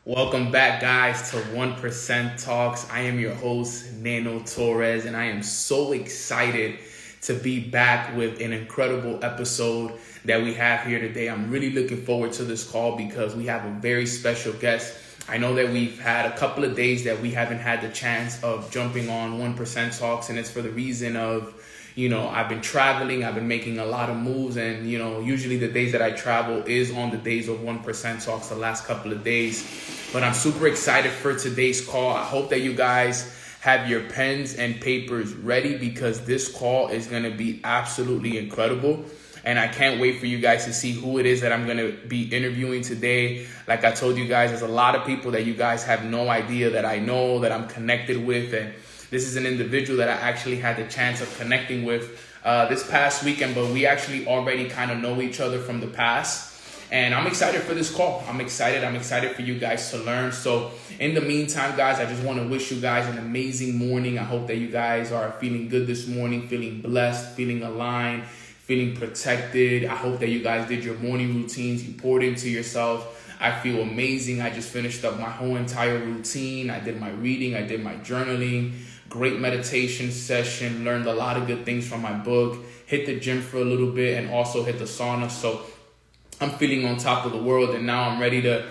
Welcome back, guys, to 1% Talks. I am your host, Nano Torres, and I am so excited to be back with an incredible episode that we have here today. I'm really looking forward to this call because we have a very special guest. I know that we've had a couple of days that we haven't had the chance of jumping on 1% Talks, and it's for the reason of I've been traveling, I've been making a lot of moves, and, usually the days that I travel is on the days of 1% Talks the last couple of days. But I'm super excited for today's call. I hope that you guys have your pens and papers ready because this call is going to be absolutely incredible. And I can't wait for you guys to see who it is that I'm going to be interviewing today. Like I told you guys, there's a lot of people that you guys have no idea that I know, that I'm connected with, and this is an individual that I actually had the chance of connecting with this past weekend, but we actually already kind of know each other from the past. And I'm excited for this call. I'm excited for you guys to learn. So in the meantime, guys, I just want to wish you guys an amazing morning. I hope that you guys are feeling good this morning, feeling blessed, feeling aligned, feeling protected. I hope that you guys did your morning routines. You poured into yourself. I feel amazing. I just finished up my whole entire routine. I did my reading. I did my journaling. Great meditation session. Learned a lot of good things from my book. Hit the gym for a little bit and also hit the sauna. So I'm feeling on top of the world, and now I'm ready to,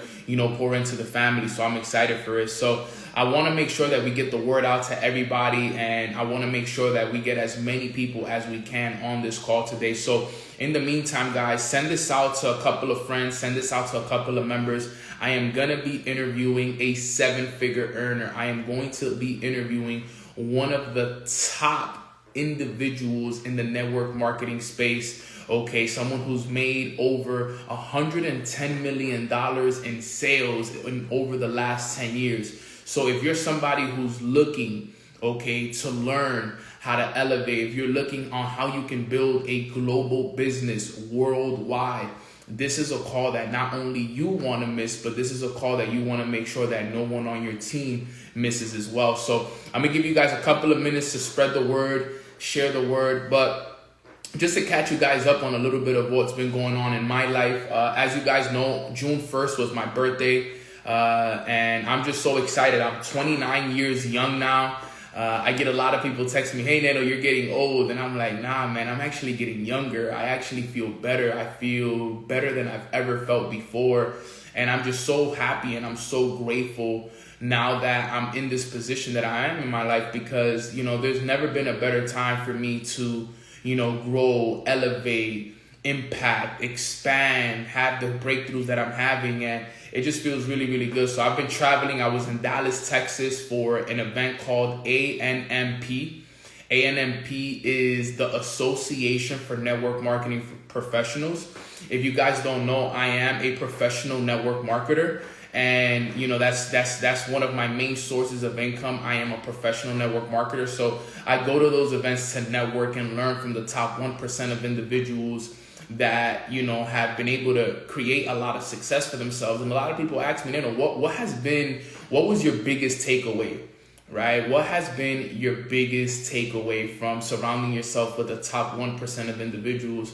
pour into the family. So I'm excited for it. So I want to make sure that we get the word out to everybody, and I want to make sure that we get as many people as we can on this call today. So in the meantime, guys, send this out to a couple of friends, send this out to a couple of members. I am going to be interviewing a 7-figure earner. I am going to be interviewing one of the top individuals in the network marketing space. Okay, someone who's made over $110 million in sales in over the last 10 years. So if you're somebody who's looking, to learn how to elevate, if you're looking on how you can build a global business worldwide, this is a call that not only you want to miss, but this is a call that you want to make sure that no one on your team misses as well. So I'm going to give you guys a couple of minutes to spread the word, share the word, but just to catch you guys up on a little bit of what's been going on in my life. As you guys know, June 1st was my birthday, and I'm just so excited. I'm 29 years young now. I get a lot of people text me, "Hey, Nano, you're getting old." And I'm like, nah, man, I'm actually getting younger. I actually feel better. I feel better than I've ever felt before. And I'm just so happy and I'm so grateful now that I'm in this position that I am in my life because, there's never been a better time for me to, grow, elevate, impact, expand, have the breakthroughs that I'm having. And it just feels really, really good. So I've been traveling. I was in Dallas, Texas for an event called ANMP. ANMP is the Association for Network Marketing Professionals. If you guys don't know, I am a professional network marketer. And, that's one of my main sources of income. I am a professional network marketer. So I go to those events to network and learn from the top 1% of individuals that, have been able to create a lot of success for themselves. And a lot of people ask me, what was your biggest takeaway, right? What has been your biggest takeaway from surrounding yourself with the top 1% of individuals?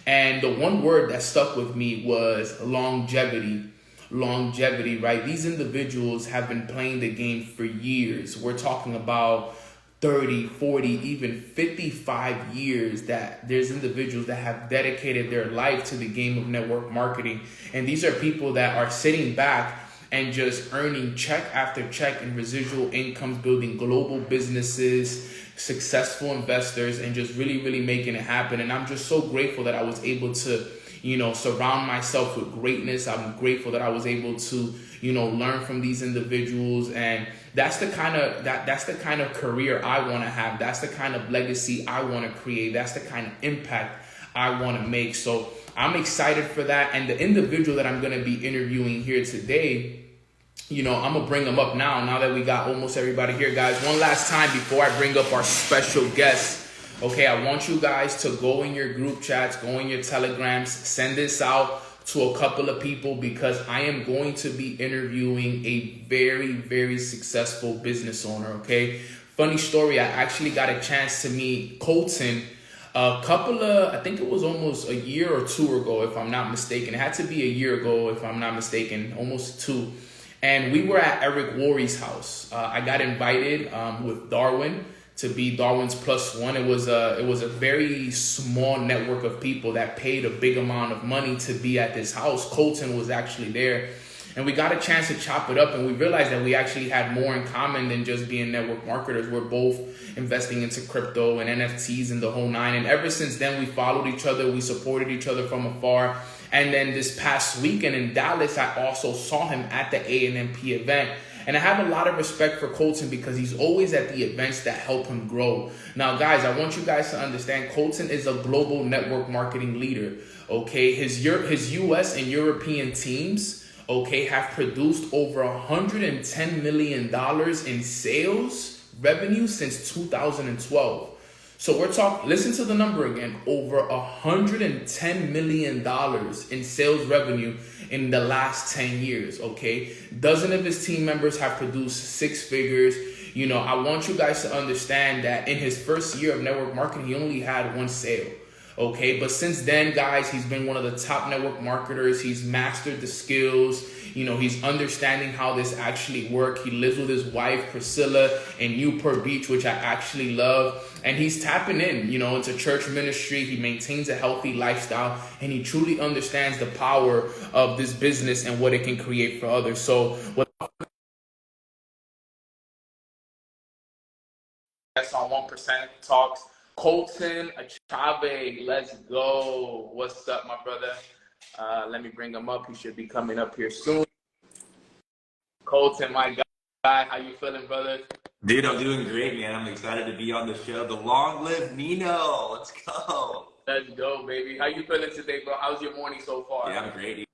And the one word that stuck with me was longevity. Longevity, right? These individuals have been playing the game for years. We're talking about 30, 40, even 55 years that there's individuals that have dedicated their life to the game of network marketing. And these are people that are sitting back and just earning check after check in residual incomes, building global businesses, successful investors, and just really, really making it happen. And I'm just so grateful that I was able to surround myself with greatness. I'm grateful that I was able to, learn from these individuals. And that's the kind of career I want to have. That's the kind of legacy I want to create. That's the kind of impact I want to make. So I'm excited for that. And the individual that I'm going to be interviewing here today, I'm going to bring them up now that we got almost everybody here, guys. One last time before I bring up our special guest. Okay, I want you guys to go in your group chats, go in your telegrams, send this out to a couple of people because I am going to be interviewing a very, very successful business owner, okay? Funny story, I actually got a chance to meet Colton I think it was almost a year or two ago, if I'm not mistaken. It had to be a year ago, if I'm not mistaken, almost two. And we were at Eric Worre's house. I got invited with Darwin to be Darwin's plus one. It was a very small network of people that paid a big amount of money to be at this house. Colton was actually there. And we got a chance to chop it up, and we realized that we actually had more in common than just being network marketers. We're both investing into crypto and NFTs and the whole nine. And ever since then, we followed each other. We supported each other from afar. And then this past weekend in Dallas, I also saw him at the A&MP event. And I have a lot of respect for Colton because he's always at the events that help him grow. Now, guys, I want you guys to understand Colton is a global network marketing leader, okay? His US and European teams, okay, have produced over $110 million in sales revenue since 2012. So we're talking, listen to the number again, over $110 million in sales revenue in the last 10 years, okay? Dozen of his team members have produced six figures. You know, I want you guys to understand that in his first year of network marketing, he only had one sale. Okay, but since then, guys, he's been one of the top network marketers. He's mastered the skills. You know, he's understanding how this actually works. He lives with his wife, Priscilla, in Newport Beach, which I actually love. And he's tapping in, you know, into church ministry. He maintains a healthy lifestyle, and he truly understands the power of this business and what it can create for others. So that's on 1% Talks. Colton Achave, let's go. What's up, my brother? Let me bring him up. He should be coming up here soon. Colton, my guy, how you feeling, brother? Dude, I'm doing great, man. I'm excited to be on the show. The long live Nino. Let's go. Let's go, baby. How you feeling today, bro? How's your morning so far? Yeah, I'm great.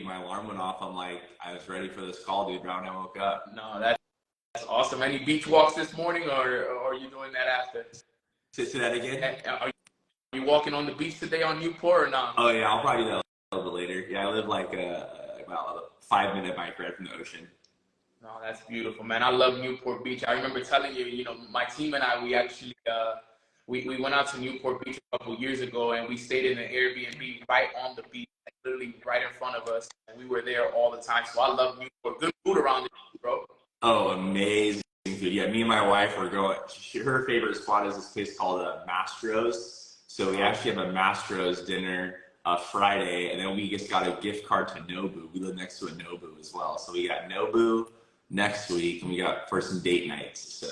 My alarm went off. I was ready for this call, dude. Right when I woke up. No, that's awesome. Any beach walks this morning, or are you doing that after? Say that again? Are you walking on the beach today on Newport or not? Oh, yeah. I'll probably do that a little bit later. Yeah, I live like about a 5-minute bike ride from the ocean. No, that's beautiful, man. I love Newport Beach. I remember telling you, you know, my team and I, we actually, we went out to Newport Beach a couple years ago, and we stayed in an Airbnb right on the beach, like literally right in front of us. And we were there all the time. So I love Newport. Good food around there, bro. Oh, amazing food. Yeah, me and my wife were going, her favorite spot is this place called Mastro's. So we actually have a Mastro's dinner Friday, and then we just got a gift card to Nobu. We live next to a Nobu as well. So we got Nobu next week, and we got for some date nights. So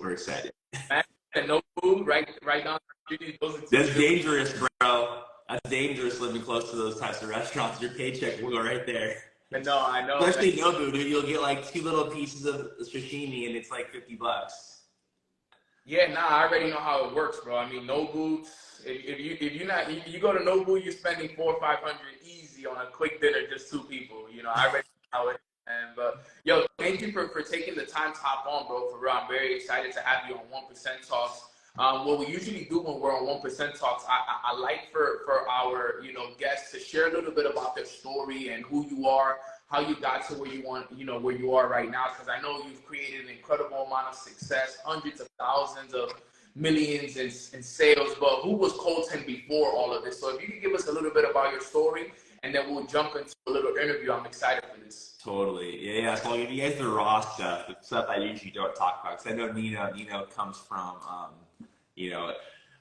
we're excited. Man, Nobu, right down the street. That's dangerous, bro. That's dangerous living close to those types of restaurants. Your paycheck will go right there. No, I know. Especially Nobu, dude. You'll get like 2 little pieces of sashimi, and it's like $50. Yeah, nah, I already know how it works, bro. I mean, Nobu. If you go to Nobu, you're spending $400 or $500 easy on a quick dinner, just 2 people. You know, I already know how it. And yo, thank you for taking the time to hop on, bro. For real, I'm very excited to have you on 1% Talks. What we usually do when we're on 1% Talks, I like for our guests to share a little bit about their story and who you are, how you got to where you want, where you are right now. Because I know you've created an incredible amount of success, hundreds of thousands of millions in sales. But who was Colton before all of this? So if you could give us a little bit about your story, and then we'll jump into a little interview. I'm excited for this. Totally. Yeah. So I'll give you guys the raw stuff, the stuff I usually don't talk about. Because I know Nino comes from,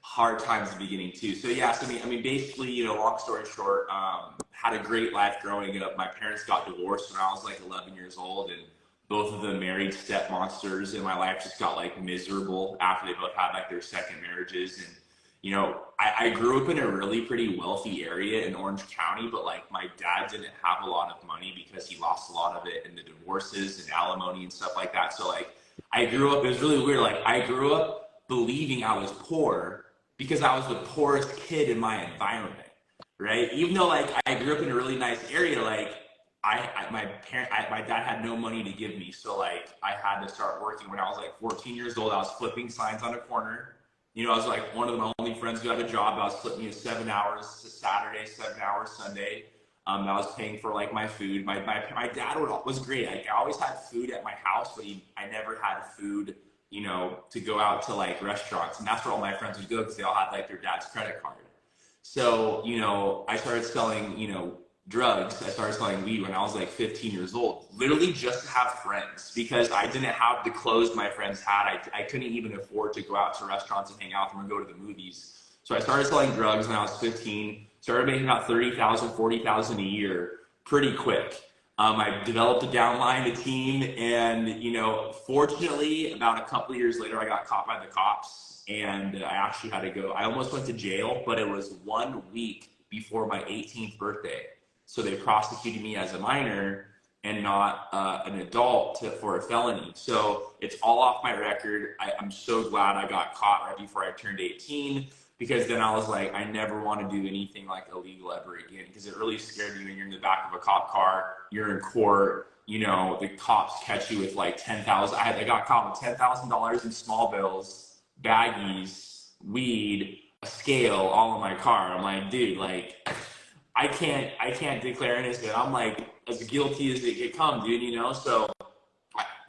hard times at the beginning too. So yeah, so I mean, basically, long story short, had a great life growing up. My parents got divorced when I was like 11 years old, and both of them married step monsters, and my life just got like miserable after they both had like their second marriages. And I grew up in a really pretty wealthy area in Orange County, but like my dad didn't have a lot of money because he lost a lot of it in the divorces and alimony and stuff like that. So like I grew up, it was really weird. Like I grew up believing I was poor because I was the poorest kid in my environment, right? Even though like I grew up in a really nice area, like my dad had no money to give me. So like I had to start working when I was like 14 years old. I was flipping signs on a corner. I was like one of my only friends who had a job. I was splitting me 7 hours Saturday, 7 hours Sunday. I was paying for like my food. My dad was great. I always had food at my house, but I never had food, to go out to like restaurants. And that's where all my friends would go because they all had like their dad's credit card. So, I started selling, drugs. I started selling weed when I was like 15 years old, literally just to have friends because I didn't have the clothes my friends had. I couldn't even afford to go out to restaurants and hang out with them or go to the movies. So I started selling drugs when I was 15, started making about 30,000, 40,000 a year pretty quick. I developed a downline, a team, and fortunately, about a couple of years later, I got caught by the cops, and I actually had to go. I almost went to jail, but it was 1 week before my 18th birthday, so they prosecuted me as a minor and not an adult for a felony. So it's all off my record. I'm so glad I got caught right before I turned 18 because then I was like, I never want to do anything like illegal ever again because it really scared you when you're in the back of a cop car, you're in court, the cops catch you with like 10,000. I got caught with $10,000 in small bills, baggies, weed, a scale, all in my car. I'm like, dude, like, I can't declare innocent. I'm like as guilty as it could come, dude. So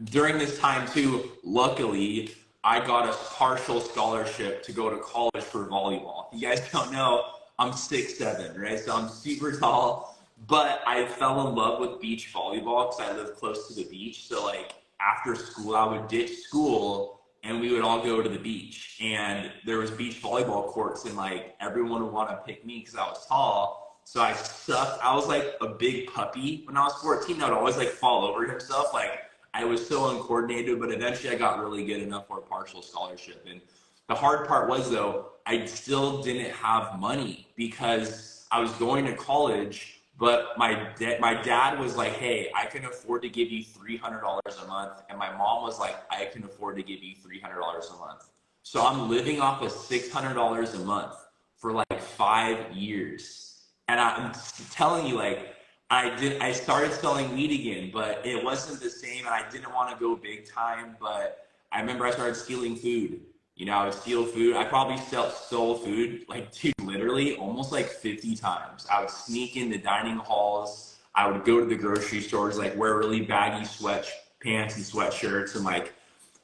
during this time too, luckily, I got a partial scholarship to go to college for volleyball. If you guys don't know, I'm 6'7", right? So I'm super tall, but I fell in love with beach volleyball because I live close to the beach. So like after school, I would ditch school and we would all go to the beach. And there was beach volleyball courts and like everyone would want to pick me because I was tall. So I sucked. I was like a big puppy when I was 14. I would always like fall over himself. Like I was so uncoordinated, but eventually I got really good enough for a partial scholarship. And the hard part was though, I still didn't have money because I was going to college, but my dad was like, hey, I can afford to give you $300 a month. And my mom was like, I can afford to give you $300 a month. So I'm living off of $600 a month for like 5 years. And I'm telling you, like, I started selling weed again, but it wasn't the same, and I didn't want to go big time. But I remember I started stealing food. I would steal food. I probably stole food, like, dude, literally almost like 50 times. I would sneak in the dining halls. I would go to the grocery stores, like wear really baggy sweatpants and sweatshirts, and like,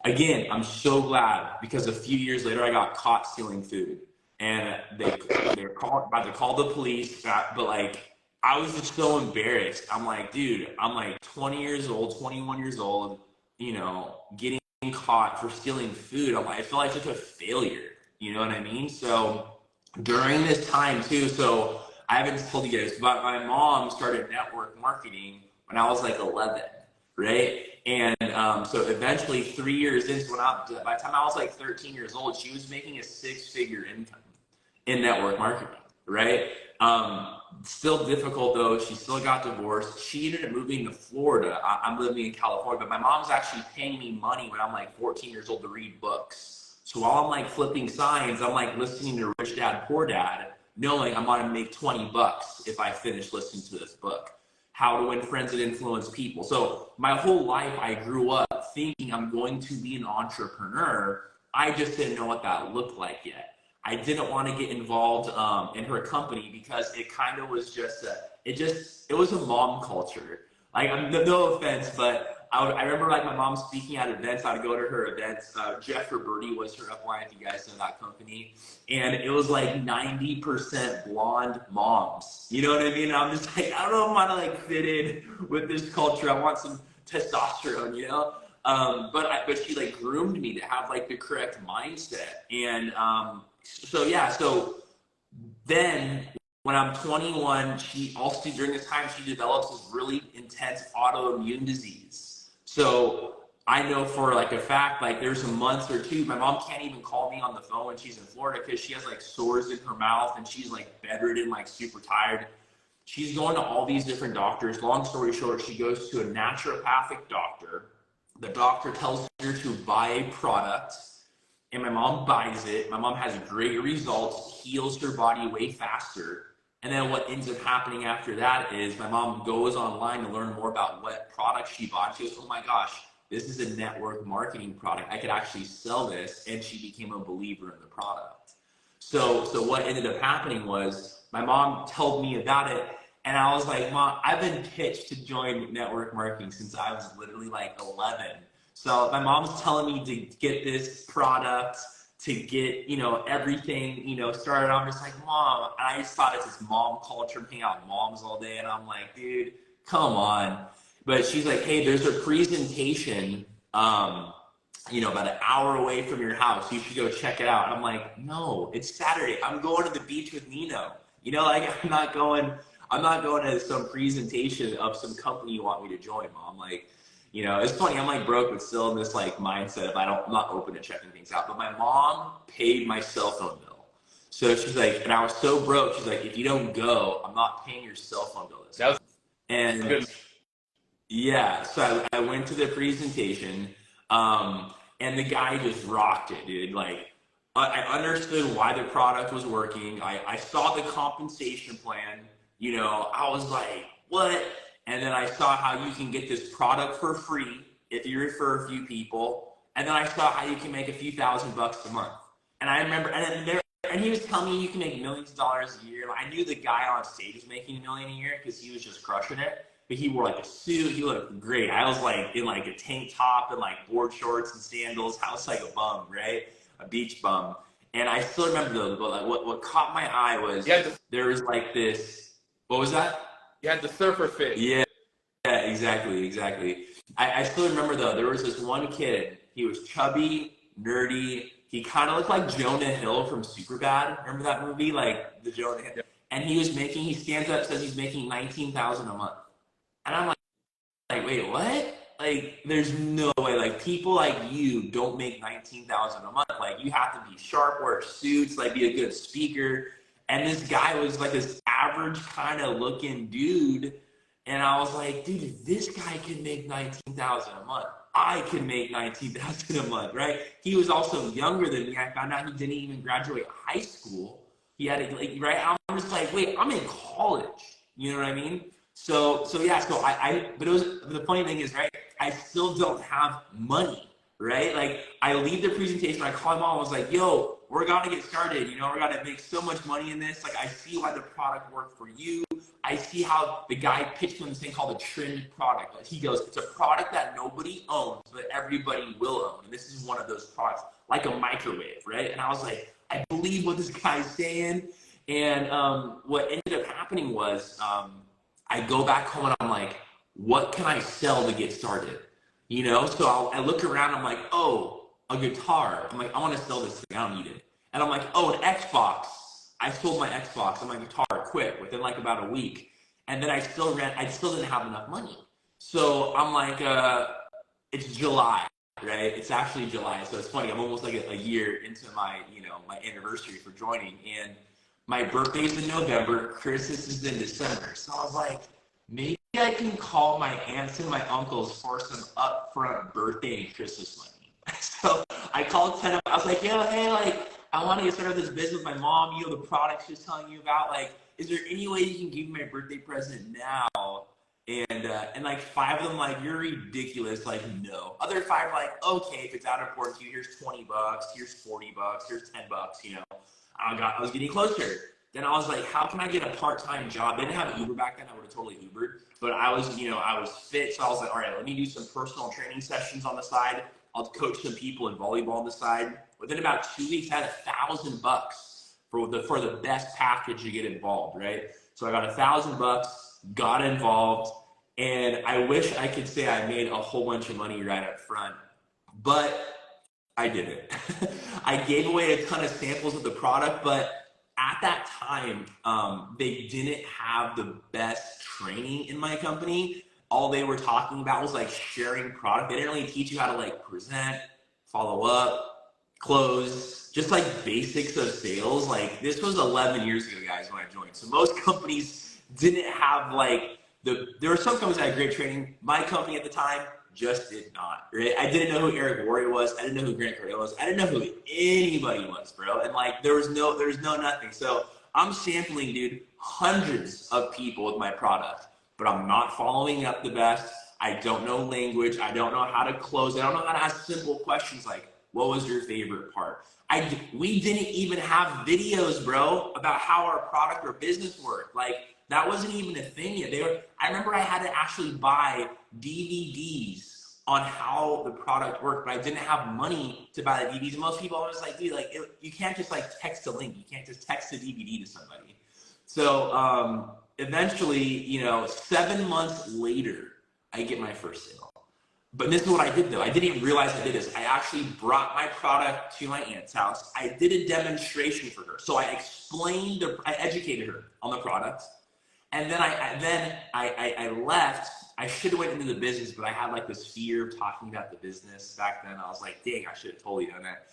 again, I'm so glad because a few years later I got caught stealing food, and they're about to call the police, but like I was just so embarrassed. I'm like, dude, I'm like 20 years old, 21 years old, getting caught for stealing food. I'm like, I feel like such a failure. You know what I mean? So during this time too, so I haven't told you guys, but my mom started network marketing when I was like 11, right? And so eventually 3 years into by the time I was like 13 years old, she was making a 6-figure income in network marketing, right? Still difficult though. She still got divorced. She ended up moving to Florida. I'm living in California, but my mom's actually paying me money when I'm like 14 years old to read books. So while I'm like flipping signs, I'm like listening to Rich Dad Poor Dad, knowing I'm gonna make 20 bucks if I finish listening to this book. How to Win Friends and Influence People. So my whole life I grew up thinking I'm going to be an entrepreneur. I just didn't know what that looked like yet. I didn't want to get involved in her company because it kind of was just it was a mom culture. Like, no offense, but I remember like my mom speaking at events. I'd go to her events. Jeff Roberti was her upline, if you guys know that company, and it was like 90% blonde moms. You know what I mean? And I'm just like, I don't know if I want to like fit in with this culture. I want some testosterone, but she like groomed me to have like the correct mindset. And so then when I'm 21, she also during this time she develops this really intense autoimmune disease. So I know for like a fact, like there's a month or two, my mom can't even call me on the phone when she's in Florida because she has like sores in her mouth and she's like bedridden, like super tired. She's going to all these different doctors. Long story short, she goes to a naturopathic doctor. The doctor tells her to buy a product, and my mom buys it. My mom has great results, heals her body way faster. And then what ends up happening after that is my mom goes online to learn more about what product she bought. She goes, oh my gosh, this is a network marketing product. I could actually sell this. And she became a believer in the product. So what ended up happening was my mom told me about it. And I was like, Mom, I've been pitched to join network marketing since I was literally like 11. So my mom's telling me to get this product, to get, you know, everything, you know, started. I'm just like, Mom, and I just thought it's this mom culture, hang out with moms all day. And I'm like, dude, come on. But she's like, hey, there's a presentation, you know, about an hour away from your house. You should go check it out. And I'm like, no, it's Saturday. I'm going to the beach with Nino. You know, like I'm not going to some presentation of some company you want me to join, Mom. Like, you know, it's funny. I'm like broke, but still in this like mindset of I'm not open to checking things out. But my mom paid my cell phone bill. So she's like, and I was so broke. She's like, if you don't go, I'm not paying your cell phone bill this month. And good. Yeah, so I went to the presentation, and the guy just rocked it, dude. Like, I understood why the product was working. I saw the compensation plan. You know, I was like, what? And then I saw how you can get this product for free if you refer a few people. And then I saw how you can make a few $1,000 a month. And I remember, and he was telling me you can make millions of dollars a year. I knew the guy on stage was making $1 million a year because he was just crushing it. But he wore like a suit. He looked great. I was like in like a tank top and like board shorts and sandals. I was like a bum, right? A beach bum. And I still remember like what caught my eye was there was like this. What was that? You had the surfer fit. Yeah, exactly. I still remember though, there was this one kid, he was chubby, nerdy, he kind of looked like Jonah Hill from Superbad. Remember that movie? Like the Jonah Hill. And he stands up, says he's making $19,000 a month. And I'm like, wait, what? Like, there's no way. Like, people like you don't make $19,000 a month. Like, you have to be sharp, wear suits, like, be a good speaker. And this guy was like this average kind of looking dude. And I was like, dude, if this guy can make $19,000 a month, I can make $19,000 a month, right? He was also younger than me. I found out he didn't even graduate high school. He had to, like, right? I'm just like, wait, I'm in college. You know what I mean? So but the funny thing is, right, I still don't have money, right? Like, I leave the presentation, I call my mom, I was like, yo, we're gonna get started, you know, we're gonna make so much money in this. Like, I see why the product worked for you. I see how the guy pitched him this thing called a trend product. Like, he goes, it's a product that nobody owns, but everybody will own. And this is one of those products, like a microwave, right? And I was like, I believe what this guy's saying. And what ended up happening was, I go back home and I'm like, what can I sell to get started? You know, so I look around, I'm like, oh, a guitar. I'm like, I want to sell this thing, I don't need it. And I'm like, oh, an Xbox. I sold my Xbox and my guitar quick within like about a week. And then I still didn't have enough money. So I'm like, it's July, right? It's actually July. So it's funny, I'm almost like a year into my, you know, my anniversary for joining. And my birthday's in November, Christmas is in December. So I was like, maybe I can call my aunts and my uncles for some upfront birthday and Christmas money. So I called 10 up. I was like, yo, hey, like, I want to get started with this business with my mom, you know, the products she's telling you about. Like, is there any way you can give me my birthday present now? And like 5 of them, like, you're ridiculous. Like, no. Other 5 like, okay, if it's that important to you, here's $20, here's $40, here's $10, you know. I was getting closer. Then I was like, how can I get a part-time job? They didn't have Uber back then. I would have totally Ubered. But I was, you know, I was fit. So I was like, all right, let me do some personal training sessions on the side. I'll coach some people in volleyball on the side. Within about 2 weeks, I had $1,000 for the best package to get involved, right? So I got $1,000, got involved, and I wish I could say I made a whole bunch of money right up front, but I didn't. I gave away a ton of samples of the product, but at that time, they didn't have the best training in my company. All they were talking about was like sharing product. They didn't really teach you how to like present, follow up, close, just like basics of sales. Like, this was 11 years ago, guys, when I joined. So most companies didn't have like there were some companies that had great training. My company at the time just did not, right? I didn't know who Eric Worre was. I didn't know who Grant Cardone was. I didn't know who anybody was, bro. And like, there was no nothing. So I'm sampling, dude, hundreds of people with my product, but I'm not following up the best. I don't know language. I don't know how to close. I don't know how to ask simple questions like, what was your favorite part? We didn't even have videos, bro, about how our product or business worked. Like, that wasn't even a thing yet. I remember I had to actually buy DVDs on how the product worked, but I didn't have money to buy the DVDs. Most people are just like, dude, like you can't just like text a link. You can't just text a DVD to somebody. So eventually, you know, 7 months later, I get my first sale. But this is what I did though. I didn't even realize I did this. I actually brought my product to my aunt's house. I did a demonstration for her. So I explained, I educated her on the product. And then I left. I should have went into the business, but I had like this fear of talking about the business back then. I was like, dang, I should have totally done that.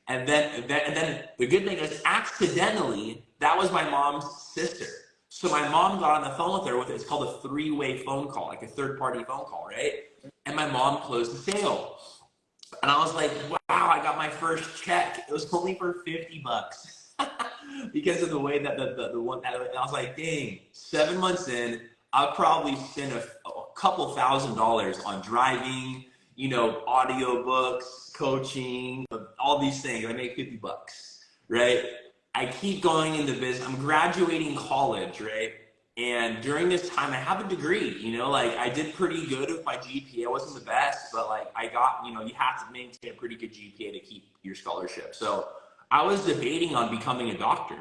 And then the good thing is, accidentally, that was my mom's sister. So my mom got on the phone with her with it's called a three-way phone call, like a third-party phone call, right? And my mom closed the sale. And I was like, wow, I got my first check. It was only for $50 because of the way that the one, and I was like, dang, 7 months in, I'll probably spend a couple $1,000s on driving, you know, audiobooks, coaching, all these things. I make $50, right? I keep going into business. I'm graduating college, right? And during this time, I have a degree, you know, like I did pretty good with my GPA. I wasn't the best, but like I got, you know, you have to maintain a pretty good GPA to keep your scholarship. So I was debating on becoming a doctor,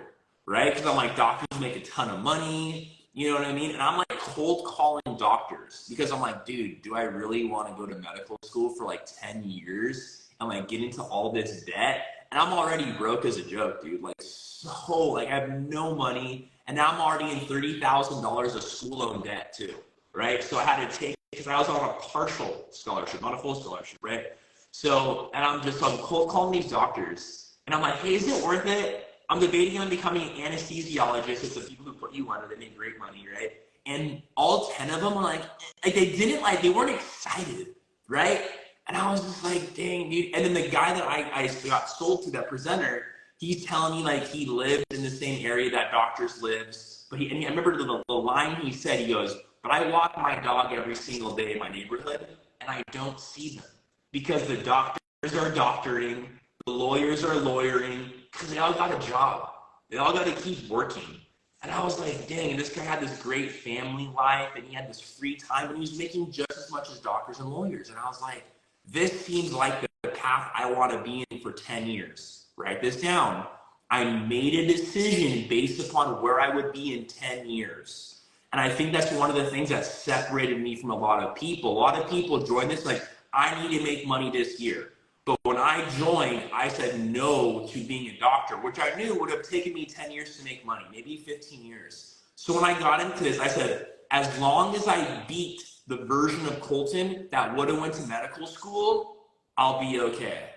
right? Because I'm like, doctors make a ton of money, you know what I mean? And I'm like cold calling doctors because I'm like, dude, do I really want to go to medical school for like 10 years and like get into all this debt? And I'm already broke as a joke, dude. Like, so, like, I have no money. And now I'm already in $30,000 of school loan debt, too, right? So I had to take, because I was on a partial scholarship, not a full scholarship, right? So, and I'm cold calling these doctors. And I'm like, hey, is it worth it? I'm debating on becoming an anesthesiologist. It's the people who put you under, they make great money, right? And all 10 of them were like they weren't excited, right? And I was just like, dang, dude. And then the guy that I got sold to, that presenter, he's telling me like he lives in the same area that doctors lives. But I remember the line he said, he goes, but I walk my dog every single day in my neighborhood and I don't see them because the doctors are doctoring, the lawyers are lawyering, because they all got a job. They all got to keep working. And I was like, dang, and this guy had this great family life and he had this free time and he was making just as much as doctors and lawyers. And I was like, this seems like the path I want to be in for 10 years. Write this down. I made a decision based upon where I would be in 10 years. And I think that's one of the things that separated me from a lot of people. A lot of people join this like, I need to make money this year. But when I joined, I said no to being a doctor, which I knew would have taken me 10 years to make money, maybe 15 years. So when I got into this, I said, as long as I beat the version of Colton that would have went to medical school, I'll be okay.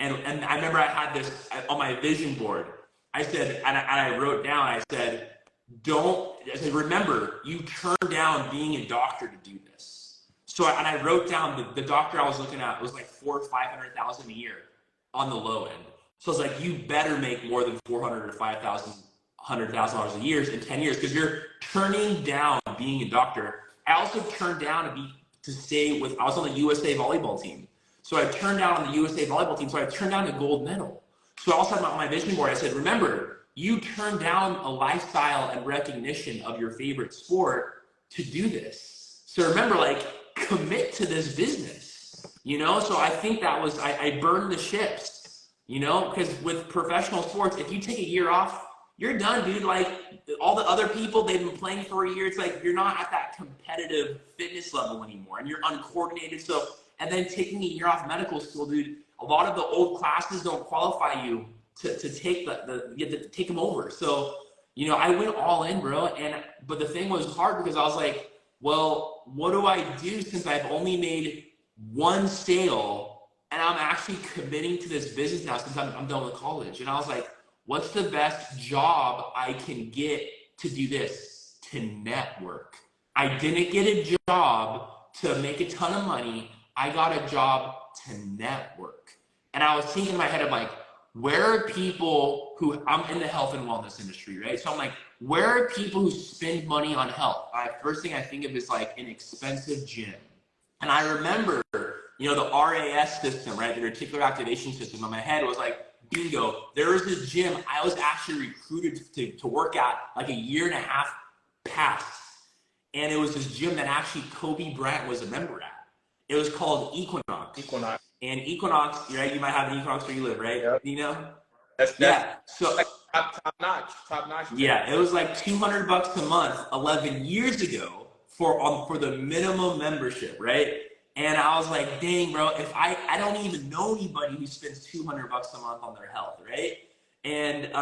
And I remember I had this on my vision board. I said, and I wrote down, I said, remember, you turned down being a doctor to do this. So, and I wrote down the doctor I was looking at was like $400,000 or $500,000 a year on the low end. So I was like, you better make more than $400,000 or $100,000 a year in 10 years because you're turning down being a doctor. I also turned down to stay with. I was on the USA volleyball team. So I turned down on the USA volleyball team. So I turned down a gold medal. So I also had on my vision board, I said, remember, you turned down a lifestyle and recognition of your favorite sport to do this. So remember, like, commit to this business, you know? So I think that was, I burned the ships, you know? Because with professional sports, if you take a year off, you're done, dude. Like all the other people, they've been playing for a year. It's like, you're not at that competitive fitness level anymore and you're uncoordinated. So, and then taking a year off medical school, dude, a lot of the old classes don't qualify you to take you have to take them over. So, you know, I went all in, bro. But the thing was hard because I was like, well, what do I do since I've only made one sale and I'm actually committing to this business now since I'm done with college? And I was like, what's the best job I can get to do this? To network. I didn't get a job to make a ton of money. I got a job to network. And I was thinking in my head of like, where are people who, I'm in the health and wellness industry, right? So I'm like, where are people who spend money on health? First thing I think of is like an expensive gym. And I remember, you know, the RAS system, right? The reticular activation system in my head was like, bingo, there was this gym I was actually recruited to work at like a year and a half past. And it was this gym that actually Kobe Bryant was a member at. It was called Equinox. Equinox. And Equinox, right? You might have an Equinox where you live, right? Yep. You know? That's Yeah. So like top notch. yeah, it was like $200 a month 11 years ago for the minimum membership, right? And I was like, dang, bro, if I don't even know anybody who spends $200 a month on their health, right? And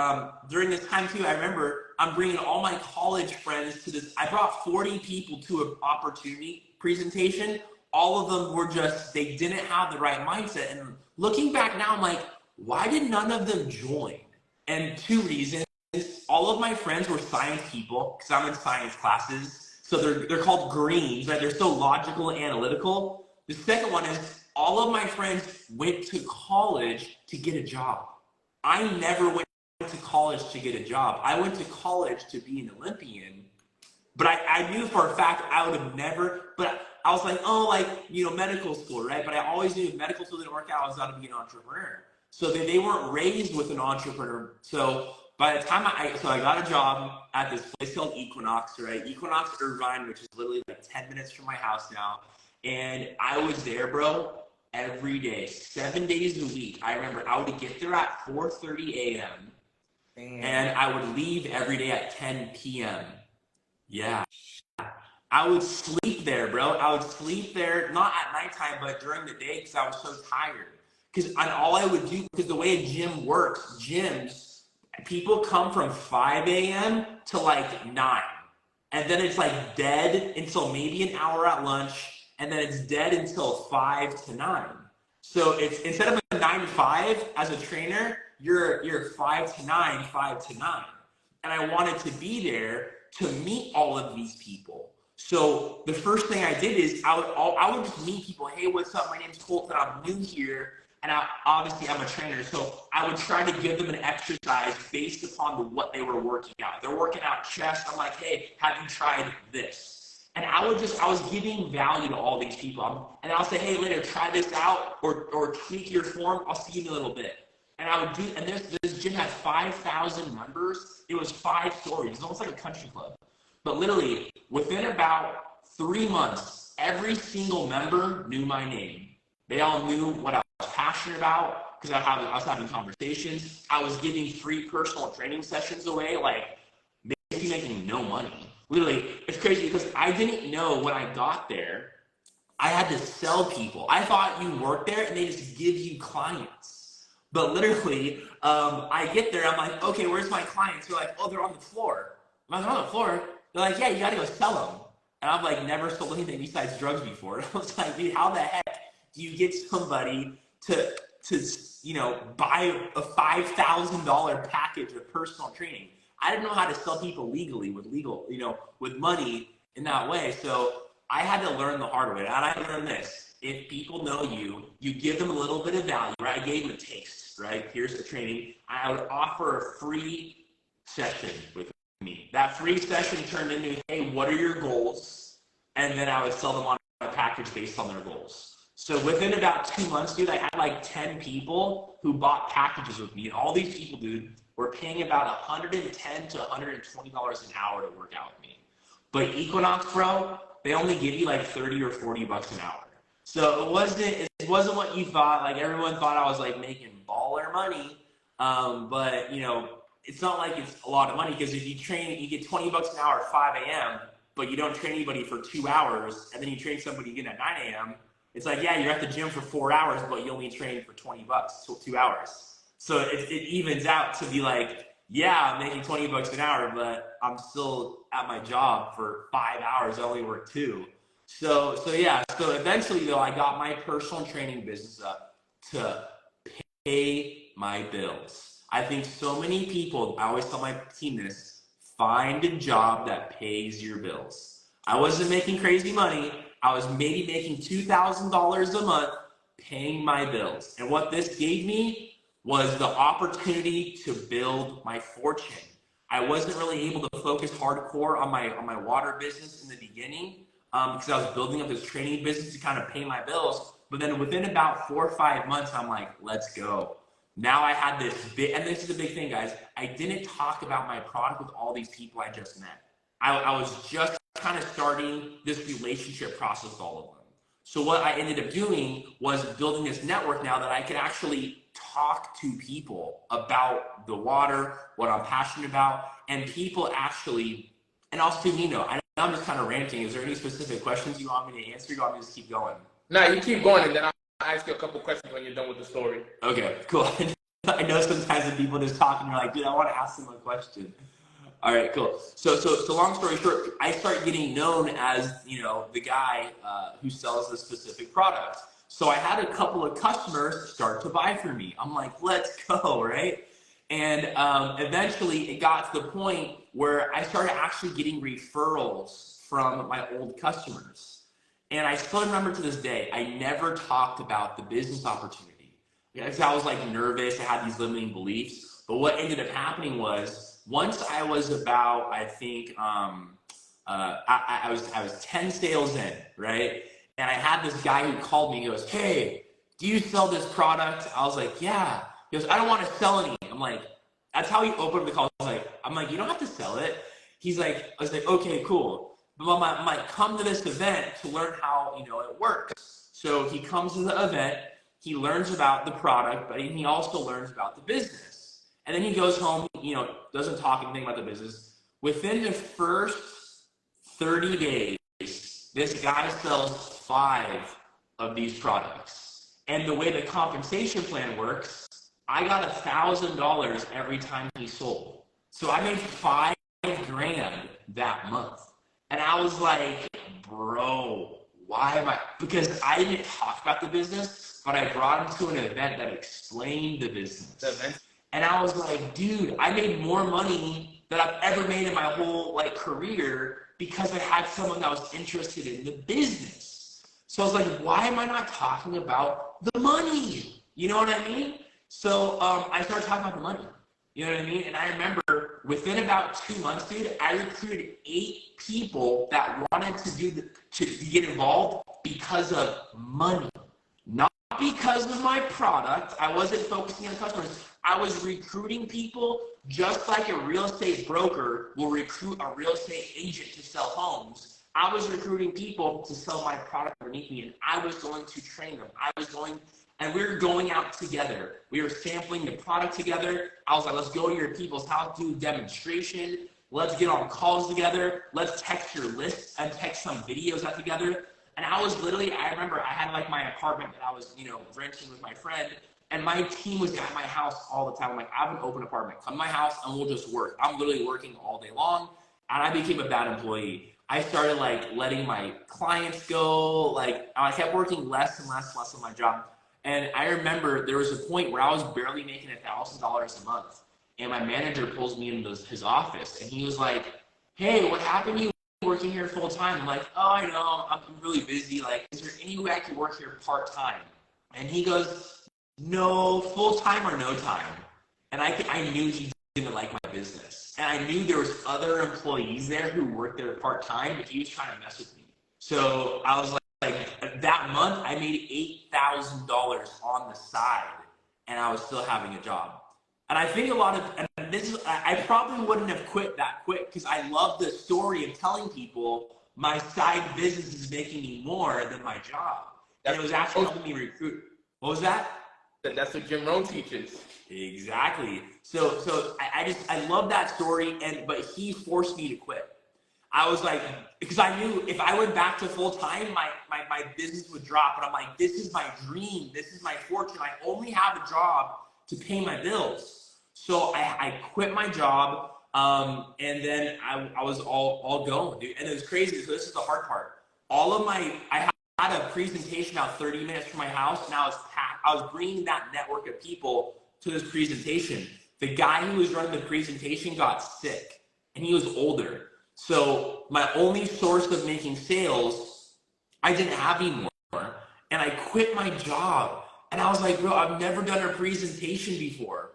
during this time too, I remember I'm bringing all my college friends to this. I brought 40 people to an opportunity presentation. All of them were just, they didn't have the right mindset. And looking back now, I'm like, why did none of them join? And two reasons. All of my friends were science people because I'm in science classes. So they're called greens, right? They're so logical and analytical. The second one is all of my friends went to college to get a job. I never went to college to get a job. I went to college to be an Olympian, but I knew for a fact I would have never, but I was like, oh, like, medical school, right? But I always knew if medical school didn't work out, I was got to be an entrepreneur. So they weren't raised with an entrepreneur. So by the time I got a job at this place called Equinox, right? Equinox Irvine, which is literally like 10 minutes from my house now. And I was there, bro, every day, 7 days a week. I remember I would get there at 4:30 a.m. and I would leave every day at 10 p.m. Yeah. I would sleep there, bro. I would sleep there, not at nighttime, but during the day because I was so tired. Because all I would do, because the way a gym works, gyms, people come from 5 a.m. to like 9. And then it's like dead until maybe an hour at lunch. And then it's dead until 5 to 9. So it's instead of a 9 to 5 as a trainer, you're 5 to 9, 5 to 9. And I wanted to be there to meet all of these people. So the first thing I did is I would just meet people. Hey, what's up? My name's Colton. I'm new here. And obviously I'm a trainer, so I would try to give them an exercise based upon what they were working out. They're working out chest. I'm like, hey, have you tried this? And I was giving value to all these people. And I'll say, hey, later, try this out or tweak your form. I'll see you in a little bit. And I would do, and this gym had 5,000 members. It was 5 stories. It's almost like a country club. But literally, within about 3 months, every single member knew my name. They all knew what I was passionate about because I was having conversations. I was giving free personal training sessions away, like basically making no money. Literally, it's crazy because I didn't know when I got there, I had to sell people. I thought you worked there and they just give you clients. But literally, I get there, I'm like, okay, where's my clients? They're like, oh, they're on the floor. I'm like, they're on the floor? They're like, yeah, you gotta go sell them. And I've like never sold anything besides drugs before. I was like, dude, how the heck do you get somebody to buy a $5,000 package of personal training? I didn't know how to sell people legally with money in that way. So I had to learn the hard way. And I learned this. If people know you, you give them a little bit of value, right? I gave them a taste, right? Here's the training. I would offer a free session with me. That free session turned into, hey, what are your goals? And then I would sell them on a package based on their goals. So within about 2 months, dude, I had like 10 people who bought packages with me. And all these people, dude, were paying about $110 to $120 an hour to work out with me. But Equinox, bro, they only give you like 30 or 40 bucks an hour. So it wasn't what you thought. Like everyone thought I was like making baller money. But it's not like it's a lot of money because if you train, you get 20 bucks an hour at 5 a.m., but you don't train anybody for 2 hours, and then you train somebody again at 9 a.m., it's like, yeah, you're at the gym for 4 hours, but you only train for 20 bucks, so 2 hours. So it evens out to be like, yeah, I'm making 20 bucks an hour, but I'm still at my job for 5 hours. I only work 2. So eventually though, I got my personal training business up to pay my bills. I think so many people, I always tell my team this, find a job that pays your bills. I wasn't making crazy money. I was maybe making $2,000 a month paying my bills. And what this gave me was the opportunity to build my fortune. I wasn't really able to focus hardcore on my water business in the beginning because I was building up this training business to kind of pay my bills. But then within about 4 or 5 months, I'm like, let's go. Now I had this big, and this is the big thing, guys. I didn't talk about my product with all these people I just met. I was just kind of starting this relationship process with all of them. So what I ended up doing was building this network now that I could actually talk to people about the water, what I'm passionate about, and people actually, and also, I'm just kind of ranting. Is there any specific questions you want me to answer? You want me to just keep going? No, you keep going, and then I'll ask you a couple questions when you're done with the story. Okay, cool. I know sometimes when people just talk and you're like, dude, I want to ask them a question. All right, cool. So long story short, I start getting known as, the guy who sells this specific product. So I had a couple of customers start to buy from me. I'm like, let's go, right? And eventually it got to the point where I started actually getting referrals from my old customers. And I still remember to this day, I never talked about the business opportunity. Because I was like nervous, I had these limiting beliefs. But what ended up happening was, once I was about, I think, I was 10 sales in, right? And I had this guy who called me. He goes, "Hey, do you sell this product?" I was like, "Yeah." He goes, "I don't want to sell any." I'm like, that's how he opened up the call. I'm like, "You don't have to sell it." He's like, I was like, "Okay, cool." But I might come to this event to learn how it works. So he comes to the event. He learns about the product, but he also learns about the business. And then he goes home, doesn't talk anything about the business. Within the first 30 days, this guy sells 5 of these products. And the way the compensation plan works, I got $1,000 every time he sold. So I made $5,000 that month. And I was like, bro, why am I? Because I didn't talk about the business, but I brought him to an event that explained the business. And I was like, dude, I made more money than I've ever made in my whole career because I had someone that was interested in the business. So I was like, why am I not talking about the money? You know what I mean? So I started talking about the money. You know what I mean? And I remember within about 2 months, dude, I recruited 8 people that wanted to get involved because of money. Not because of my product. I wasn't focusing on customers. I was recruiting people just like a real estate broker will recruit a real estate agent to sell homes. I was recruiting people to sell my product underneath me, and I was going to train them. And we were going out together. We were sampling the product together. I was like, let's go to your people's house, do a demonstration. Let's get on calls together. Let's text your list and text some videos out together. And I remember I had my apartment that I was, renting with my friend, and my team was at my house all the time. I'm like, I have an open apartment. Come to my house and we'll just work. I'm literally working all day long, and I became a bad employee. I started letting my clients go. I kept working less and less on my job. And I remember there was a point where I was barely making $1,000 a month. And my manager pulls me into his office, and he was like, "Hey, what happened to you working here full time?" I'm like, "Oh, I know, I'm really busy. Is there any way I could work here part time?" And he goes, "No, full time or no time." And I knew he didn't like my business. And I knew there was other employees there who worked there part time, but he was trying to mess with me. So I was like, that month, I made $8,000 on the side, and I was still having a job. And I think I probably wouldn't have quit that quick because I love the story of telling people my side business is making me more than my job. And it was actually helping me recruit. What was that? That's what Jim Rohn teaches. Exactly. So I love that story, but he forced me to quit. I was like, because I knew if I went back to full time, my business would drop. But I'm like, this is my dream. This is my fortune. I only have a job to pay my bills. So I quit my job, and then I was all going, dude. And it was crazy. So this is the hard part. I had a presentation about 30 minutes from my house, and I was bringing that network of people to this presentation. The guy who was running the presentation got sick, and he was older. So my only source of making sales, I didn't have anymore. And I quit my job. And I was like, bro, I've never done a presentation before.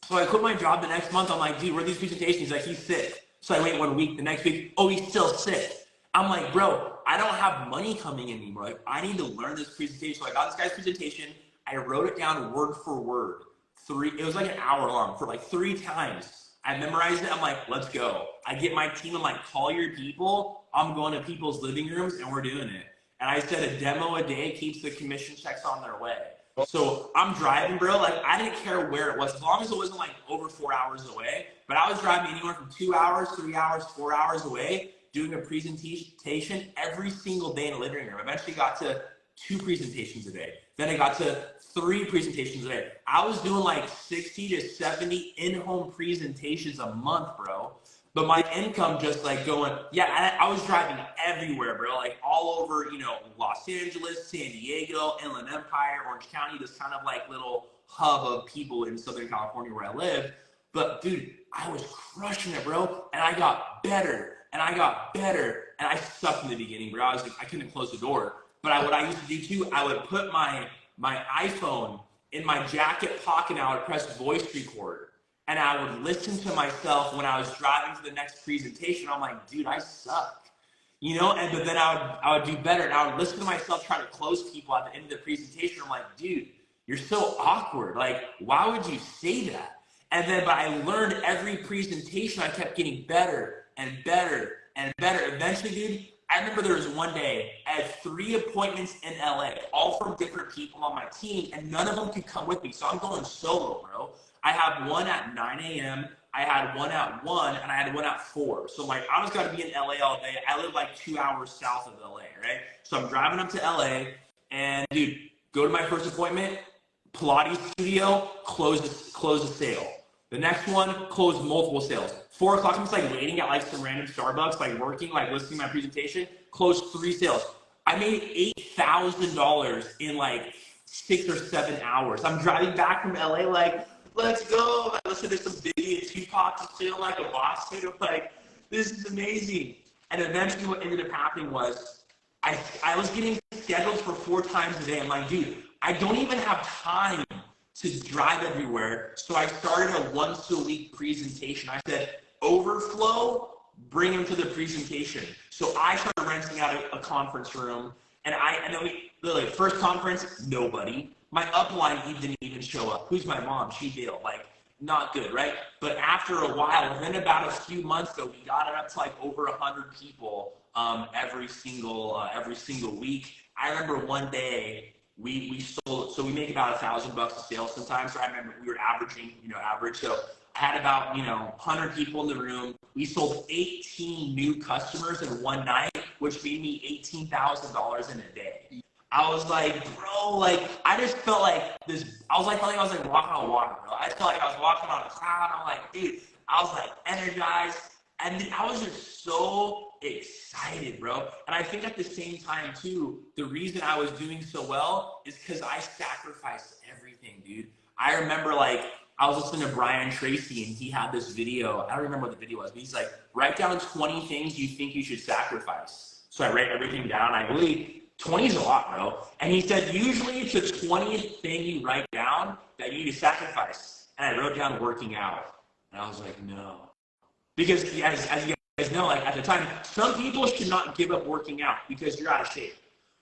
So I quit my job the next month. I'm like, dude, where are these presentations? He's like, he's sick. So I wait 1 week. The next week, oh, he's still sick. I'm like, bro, I don't have money coming in anymore. I need to learn this presentation. So I got this guy's presentation. I wrote it down word for word. It was an hour long for 3 times. I memorized it. I'm like, let's go. I get my team. I'm like, call your people. I'm going to people's living rooms, and we're doing it. And I said a demo a day keeps the commission checks on their way. So I'm driving, bro. Like, I didn't care where it was, as long as it wasn't like over 4 hours away. But I was driving anywhere from 2 hours, 3 hours, 4 hours away, doing a presentation every single day in the living room. Eventually got to 2 presentations a day. Then I got to 3 presentations a day. I was doing like 60 to 70 in-home presentations a month, bro. But my income just like going, yeah, I was driving everywhere, bro. Like all over, you know, Los Angeles, San Diego, Inland Empire, Orange County, this kind of like little hub of people in Southern California where I live. But dude, I was crushing it, bro. And I got better and I got better. And I sucked in the beginning, bro. I was like, I couldn't close the door. But what I used to do too, I would put my iPhone in my jacket pocket and I would press voice record. And I would listen to myself when I was driving to the next presentation. I'm like, dude, I suck, you know? But then I would do better. And I would listen to myself try to close people at the end of the presentation. I'm like, dude, you're so awkward. Like, why would you say that? But I learned every presentation. I kept getting better and better and better. Eventually, dude, I remember there was one day I had 3 appointments in LA, all from different people on my team, and none of them could come with me. So I'm going solo, bro. I have one at 9 a.m., I had one at 1, and I had one at 4. So like, I was got to be in LA all day. I live like 2 hours south of LA, right? So I'm driving up to LA, and dude, go to my first appointment, Pilates studio, close the sale. The next one, close multiple sales. 4 o'clock, I'm just like waiting at like some random Starbucks, like working, like listening to my presentation, close 3 sales. I made $8,000 in like 6 or 7 hours. I'm driving back from LA like, let's go. I listened to some Biggie and Tupac, just feeling like a boss, dude. I'm like, this is amazing. And eventually what ended up happening was I was getting scheduled for 4 times a day. I'm like, dude, I don't even have time to drive everywhere. So I started a once-a-week presentation. I said, overflow, bring them to the presentation. So I started renting out a conference room. And then we, literally, first conference, nobody. My upline didn't even show up. Who's my mom? She bailed. Like, not good, right? But after a while, within about a few months, though, we got it up to like over 100 people every single week. I remember one day we sold, so we make about $1,000 a sale sometimes. So I remember we were averaging, average. So I had about 100 people in the room. We sold 18 new customers in one night, which made me $18,000 in a day. I was like, bro, like, I just felt like this, I was like walking on water, bro. I felt like I was walking on a cloud. I'm like, dude, I was like energized. And then I was just so excited, bro. And I think at the same time, too, the reason I was doing so well is because I sacrificed everything, dude. I remember, like, I was listening to Brian Tracy, and he had this video. I don't remember what the video was, but he's like, write down 20 things you think you should sacrifice. So I write everything down. I believe 20 is a lot, bro. And he said, usually it's the 20th thing you write down that you need to sacrifice. And I wrote down working out. And I was like, no. Because as you guys know, like at the time, some people should not give up working out because you're out of shape.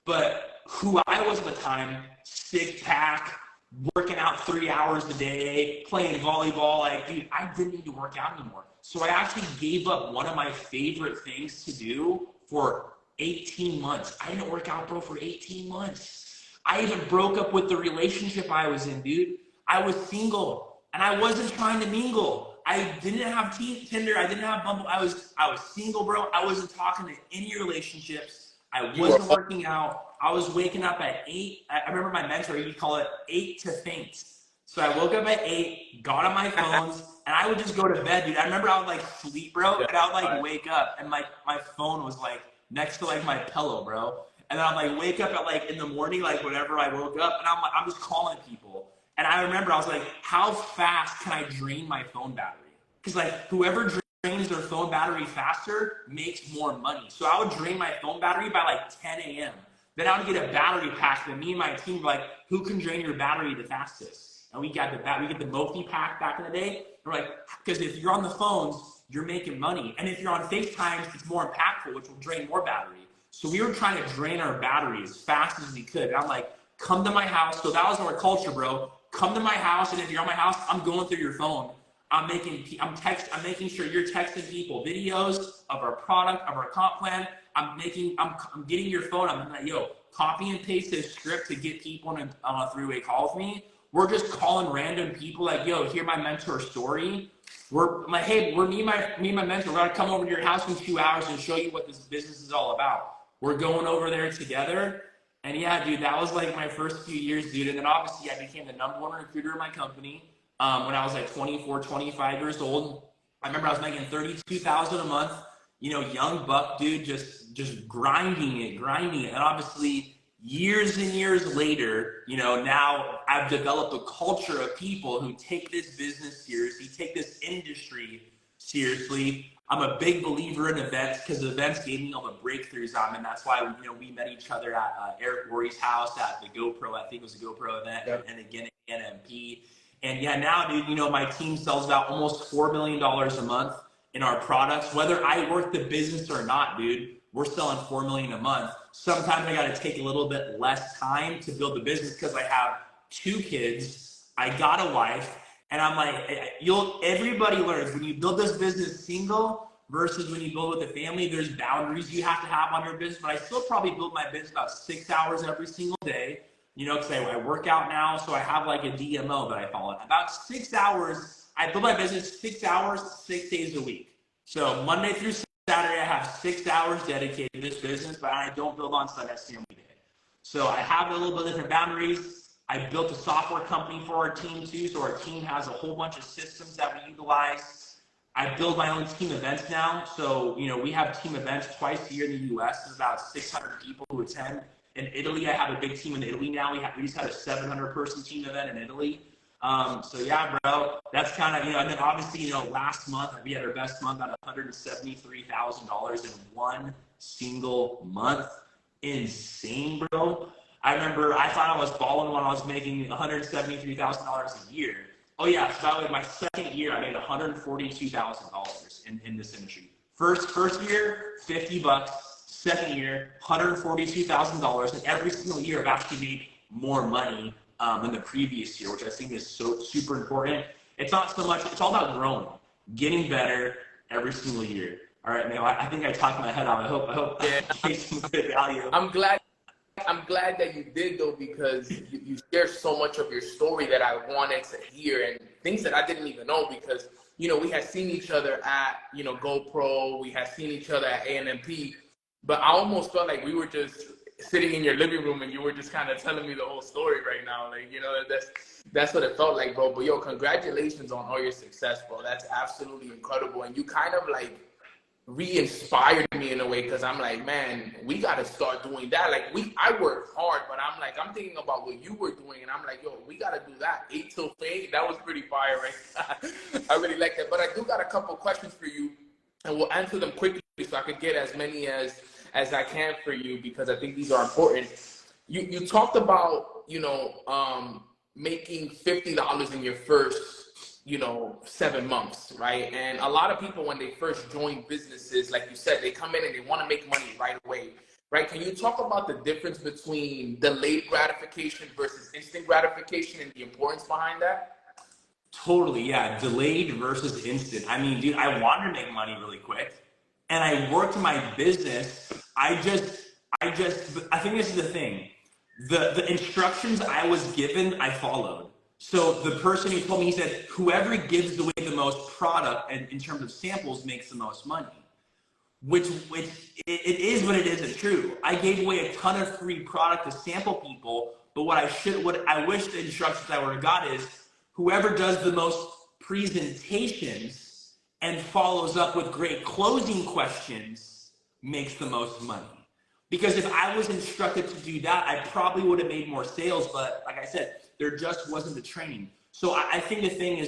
But who I was at the time, six pack, working out 3 hours a day, playing volleyball, like, dude, I didn't need to work out anymore. So I actually gave up one of my favorite things to do for 18 months. I didn't work out, bro, for 18 months. I even broke up with the relationship I was in, dude. I was single, and I wasn't trying to mingle. I didn't have Tinder. I didn't have Bumble. I was single, bro. I wasn't talking to any relationships. I wasn't working out. I was waking up at 8. I remember my mentor, he'd call it 8 to faint. So I woke up at 8, got on my phones, and I would just go to bed, dude. I remember I would like sleep, bro, and I would like wake up, and my phone was like next to like my pillow, bro. And then I'd like wake up at like in the morning, like whenever I woke up, and I'm just calling people. And I remember I was like, how fast can I drain my phone battery? Because like whoever drains their phone battery faster makes more money. So I would drain my phone battery by like 10 a.m. Then I would get a battery pack, and me and my team were like, who can drain your battery the fastest? And we get the Mophie pack back in the day. We're like, because if you're on the phones, you're making money. And if you're on FaceTime, it's more impactful, which will drain more battery. So we were trying to drain our battery as fast as we could. And I'm like, come to my house. So that was our culture, bro. Come to my house, and if you're on my house, I'm going through your phone. I'm making sure you're texting people videos of our product, of our comp plan. I'm getting your phone. I'm like, yo, copy and paste this script to get people on a three-way call with me. We're just calling random people like, yo, hear my mentor story. We're like, hey, me and my mentor, we're gonna come over to your house in 2 hours and show you what this business is all about. We're going over there together. And yeah, dude, that was like my first few years, dude. And then obviously I became the #1 recruiter in my company when I was like 24, 25 years old. I remember I was making $32,000 a month, you know, young buck, dude, just grinding it. And obviously years and years later, you know, now I've developed a culture of people who take this business seriously, take this industry seriously. I'm a big believer in events because events gave me all the breakthroughs on, and that's why, you know, we met each other at Eric Worre's house at the GoPro. I think it was a GoPro event, yep. And again at NMP. And yeah, now, dude, you know, my team sells about almost $4 million a month in our products. Whether I work the business or not, dude, we're selling $4 million a month. Sometimes I got to take a little bit less time to build the business because I have 2 kids. I got a wife. And I'm like, everybody learns when you build this business single versus when you build with a family, there's boundaries you have to have on your business. But I still probably build my business about 6 hours every single day, you know, because I work out now. So I have like a DMO that I follow. About 6 hours, I build my business 6 hours, 6 days a week. So Monday through Saturday, I have 6 hours dedicated to this business, but I don't build on Sunday, that's the only day. So I have a little bit different boundaries. I built a software company for our team too, so our team has a whole bunch of systems that we utilize. I build my own team events now, so you know we have team events twice a year in the U.S. There's about 600 people who attend. In Italy, I have a big team in Italy now. We just had a 700-person team event in Italy. So yeah, bro, that's kind of, you know, and then obviously, you know, last month we had our best month at $173,000 in one single month. Insane, bro. I remember I thought I was balling when I was making $173,000 a year. Oh yeah, so that was my second year. I made $142,000 in this industry. First year, $50. Second year, $142,000, and every single year I've actually made more money than the previous year, which I think is so super important. It's not so much; it's all about growing, getting better every single year. All right, man. I think I talked my head off. I hope I gave some good value. I'm glad that you did, though, because you share so much of your story that I wanted to hear and things that I didn't even know, because, you know, we had seen each other at, you know, GoPro, we had seen each other at ANMP, but I almost felt like we were just sitting in your living room and you were just kind of telling me the whole story right now. Like, you know, that's what it felt like, bro. But yo, congratulations on all your success, bro. That's absolutely incredible. And you kind of like re-inspired me in a way, because I'm like, man, we got to start doing that. Like, I work hard, but I'm thinking about what you were doing, and I'm like, yo, we got to do that. 8 till 8, that was pretty fire, right? I really like that. But I do got a couple questions for you, and we'll answer them quickly so I could get as many as I can for you, because I think these are important. You talked about, you know, making $50 in your first, you know, 7 months, right? And a lot of people, when they first join businesses, like you said, they come in and they want to make money right away, right? Can you talk about the difference between delayed gratification versus instant gratification and the importance behind that? Totally, yeah. Delayed versus instant. I mean, dude, I wanted to make money really quick, and I worked my business. I think this is the thing. The instructions I was given, I followed. So the person who told me, he said, whoever gives away the most product and in terms of samples makes the most money. Which it is what it isn't true. I gave away a ton of free product to sample people, but what I wish the instructions I would have got is whoever does the most presentations and follows up with great closing questions makes the most money. Because if I was instructed to do that, I probably would have made more sales, but like I said, there just wasn't the training. So I think the thing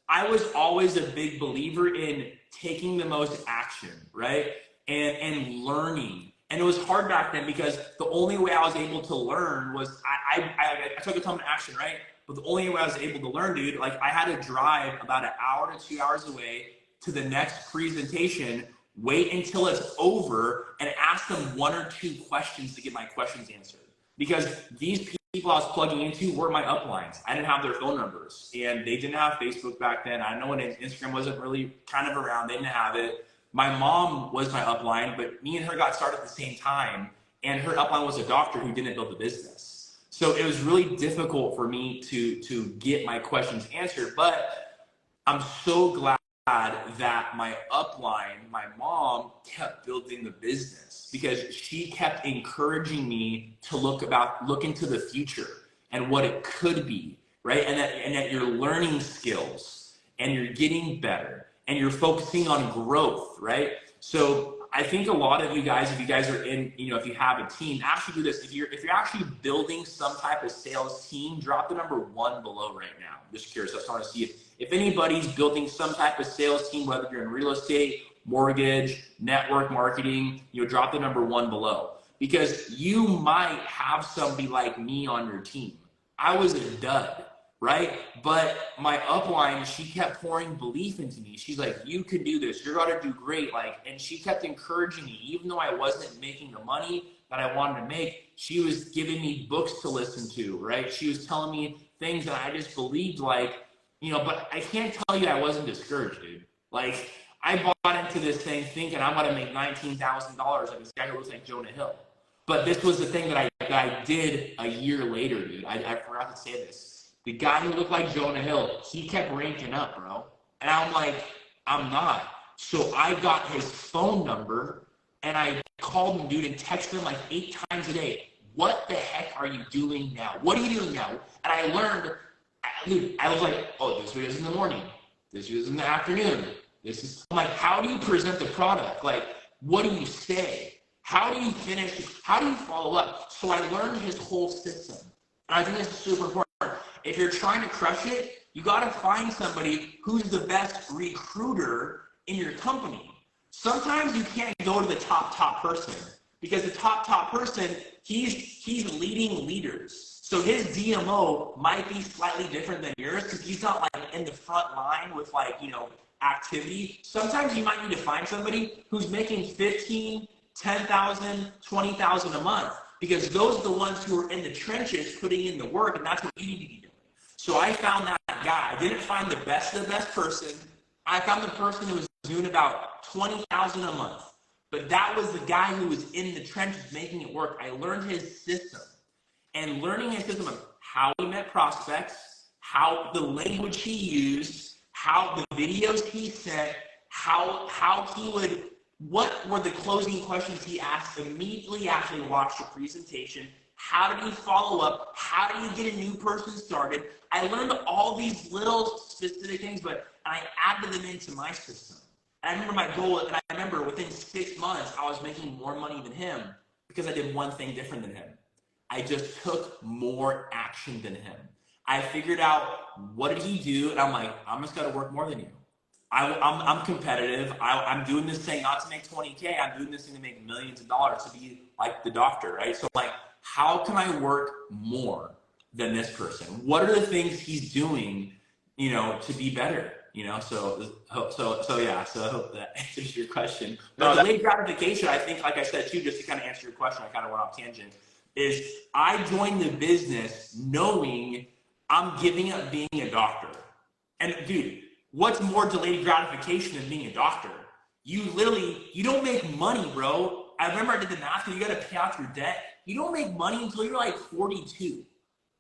I was always a big believer in taking the most action, right? And learning. And it was hard back then because the only way I was able to learn was I took a ton of action, right? But the only way I was able to learn, dude, like I had to drive about 1 hour to 2 hours away to the next presentation, wait until it's over, and ask them 1 or 2 questions to get my questions answered. Because these people I was plugging into were my uplines. I didn't have their phone numbers, and they didn't have Facebook back then. I know when Instagram wasn't really kind of around, they didn't have it. my mom was my upline, but me and her got started at the same time, and her upline was a doctor who didn't build the business. So it was really difficult for me to get my questions answered, but I'm so glad that my upline, my mom, kept building the business because she kept encouraging me to look into the future and what it could be, right? And that you're learning skills and you're getting better and you're focusing on growth, right? So I think a lot of you guys, if you guys are in, if you have a team, actually do this. If you're actually building some type of sales team, drop the number 1 below right now. I'm just curious. I just want to see if anybody's building some type of sales team, whether you're in real estate, mortgage, network marketing, drop the number 1 below. Because you might have somebody like me on your team. I was a dud, right? But my upline, she kept pouring belief into me. She's like, you can do this. You're going to do great. And she kept encouraging me, even though I wasn't making the money that I wanted to make. She was giving me books to listen to, right? She was telling me things that I just believed, but I can't tell you I wasn't discouraged, dude. I bought into this thing thinking I'm going to make $19,000 like this guy who looks like Jonah Hill. But this was the thing that I did a year later, dude. I forgot to say this. The guy who looked like Jonah Hill, he kept ranking up, bro. And I'm like, I'm not. So I got his phone number and I called him, dude, and texted him 8 times a day. What the heck are you doing now? What are you doing now? And I learned, dude, I was like, oh, this video's in the morning. This video's in the afternoon. I'm like, how do you present the product? What do you say? How do you finish? How do you follow up? So I learned his whole system. And I think this is super important. If you're trying to crush it, you got to find somebody who's the best recruiter in your company. Sometimes you can't go to the top person because the top person, he's leading leaders. So his DMO might be slightly different than yours because he's not in the front line with activity. Sometimes you might need to find somebody who's making 15, 10,000, 20,000 a month because those are the ones who are in the trenches putting in the work, and that's what you need to be doing. So I found that guy. I didn't find the best of the best person. I found the person who was doing about 20,000 a month. But that was the guy who was in the trenches making it work. I learned his system. And learning his system of how he met prospects, how the language he used, how the videos he sent, how he would, what were the closing questions he asked immediately after he watched the presentation, how did he follow up, how do you get a new person started. I learned all these little specific things, but I added them into my system. And I remember my goal, and I remember within 6 months, I was making more money than him because I did one thing different than him. I just took more action than him. I figured out what did he do, and I'm like, I'm just gonna work more than you. I'm competitive. I'm doing this thing not to make 20K. I'm doing this thing to make millions of dollars, to be like the doctor, right? So how can I work more than this person? What are the things he's doing, to be better? So yeah. So I hope that answers your question. But delayed gratification, I think, like I said too, just to kind of answer your question, I kind of went off tangent. Is I joined the business knowing I'm giving up being a doctor. And dude, what's more delayed gratification than being a doctor? You don't make money, bro. I remember I did the math, you got to pay off your debt. You don't make money until you're 42.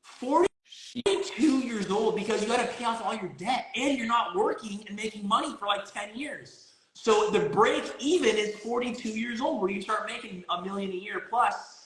42 years old because you got to pay off all your debt and you're not working and making money for 10 years. So the break even is 42 years old where you start making $1 million a year plus.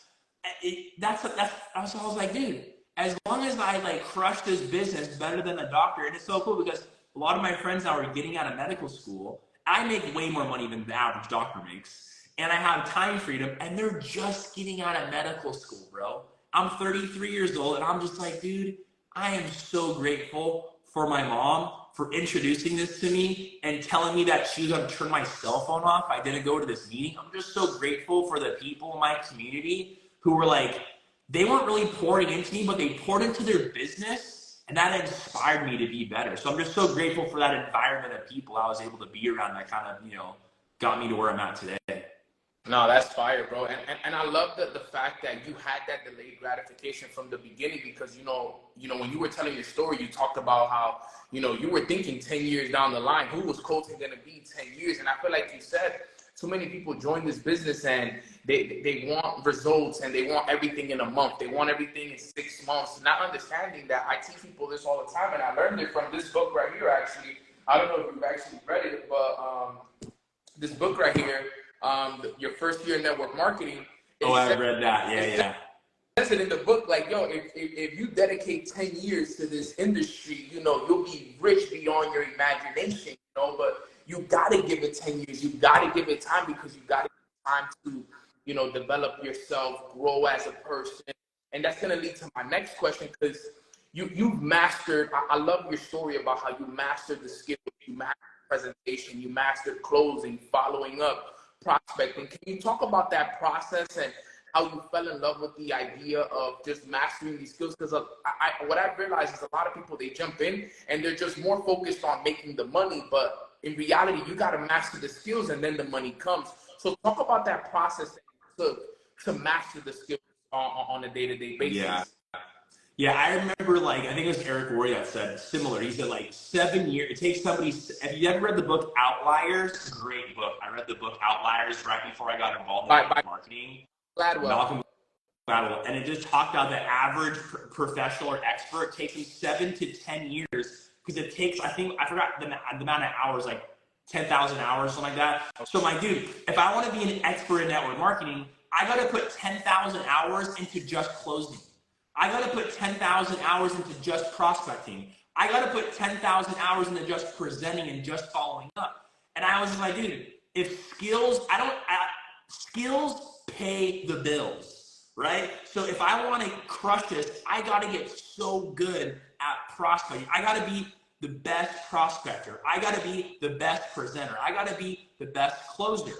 That's I was like, dude, as long as I crush this business better than a doctor, and it's so cool because a lot of my friends now are getting out of medical school. I make way more money than the average doctor makes, and I have time freedom, and they're just getting out of medical school, bro. I'm 33 years old, and I'm just like, dude, I am so grateful for my mom for introducing this to me and telling me that she was going to turn my cell phone off. I didn't go to this meeting. I'm just so grateful for the people in my community who were they weren't really pouring into me, but they poured into their business, and that inspired me to be better. So I'm just so grateful for that environment of people I was able to be around that kind of, got me to where I'm at today. No, that's fire, bro. And I love the fact that you had that delayed gratification from the beginning because when you were telling your story, you talked about how, you were thinking 10 years down the line, who was Colton gonna be 10 years? And I feel like you said too many people join this business and they want results and they want everything in a month. They want everything in 6 months, not understanding that I teach people this all the time, and I learned it from this book right here, actually. I don't know if you've actually read it, but this book right here, your first year in network marketing. Oh, I read that. Yeah, yeah. It says it in the book, like, yo, if you dedicate 10 years to this industry, you'll be rich beyond your imagination, but you got to give it 10 years. You got to give it time because you got to give time to, develop yourself, grow as a person. And that's going to lead to my next question because you've mastered, I love your story about how you mastered the skill, you mastered presentation, you mastered closing, following up, prospecting. Can you talk about that process and how you fell in love with the idea of just mastering these skills? Because what I've realized is a lot of people, they jump in and they're just more focused on making the money, but in reality, you got to master the skills and then the money comes. So talk about that process that you took to master the skills on a day-to-day basis. Yeah. Yeah, I remember, like, I think it was Eric Worre that said similar. He said, like, 7 years. It takes somebody. Have you ever read the book Outliers? Great book. I read the book Outliers right before I got involved in marketing. Malcolm Gladwell. And it just talked about the average professional or expert takes them 7 to 10 years because it takes, I forgot the amount of hours, like 10,000 hours, something like that. So, my dude, if I want to be an expert in network marketing, I got to put 10,000 hours into just closing. I got to put 10,000 hours into just prospecting. I got to put 10,000 hours into just presenting and just following up. And I was just like, dude, if skills pay the bills, right? So if I want to crush this, I got to get so good at prospecting. I got to be the best prospector. I got to be the best presenter. I got to be the best closer.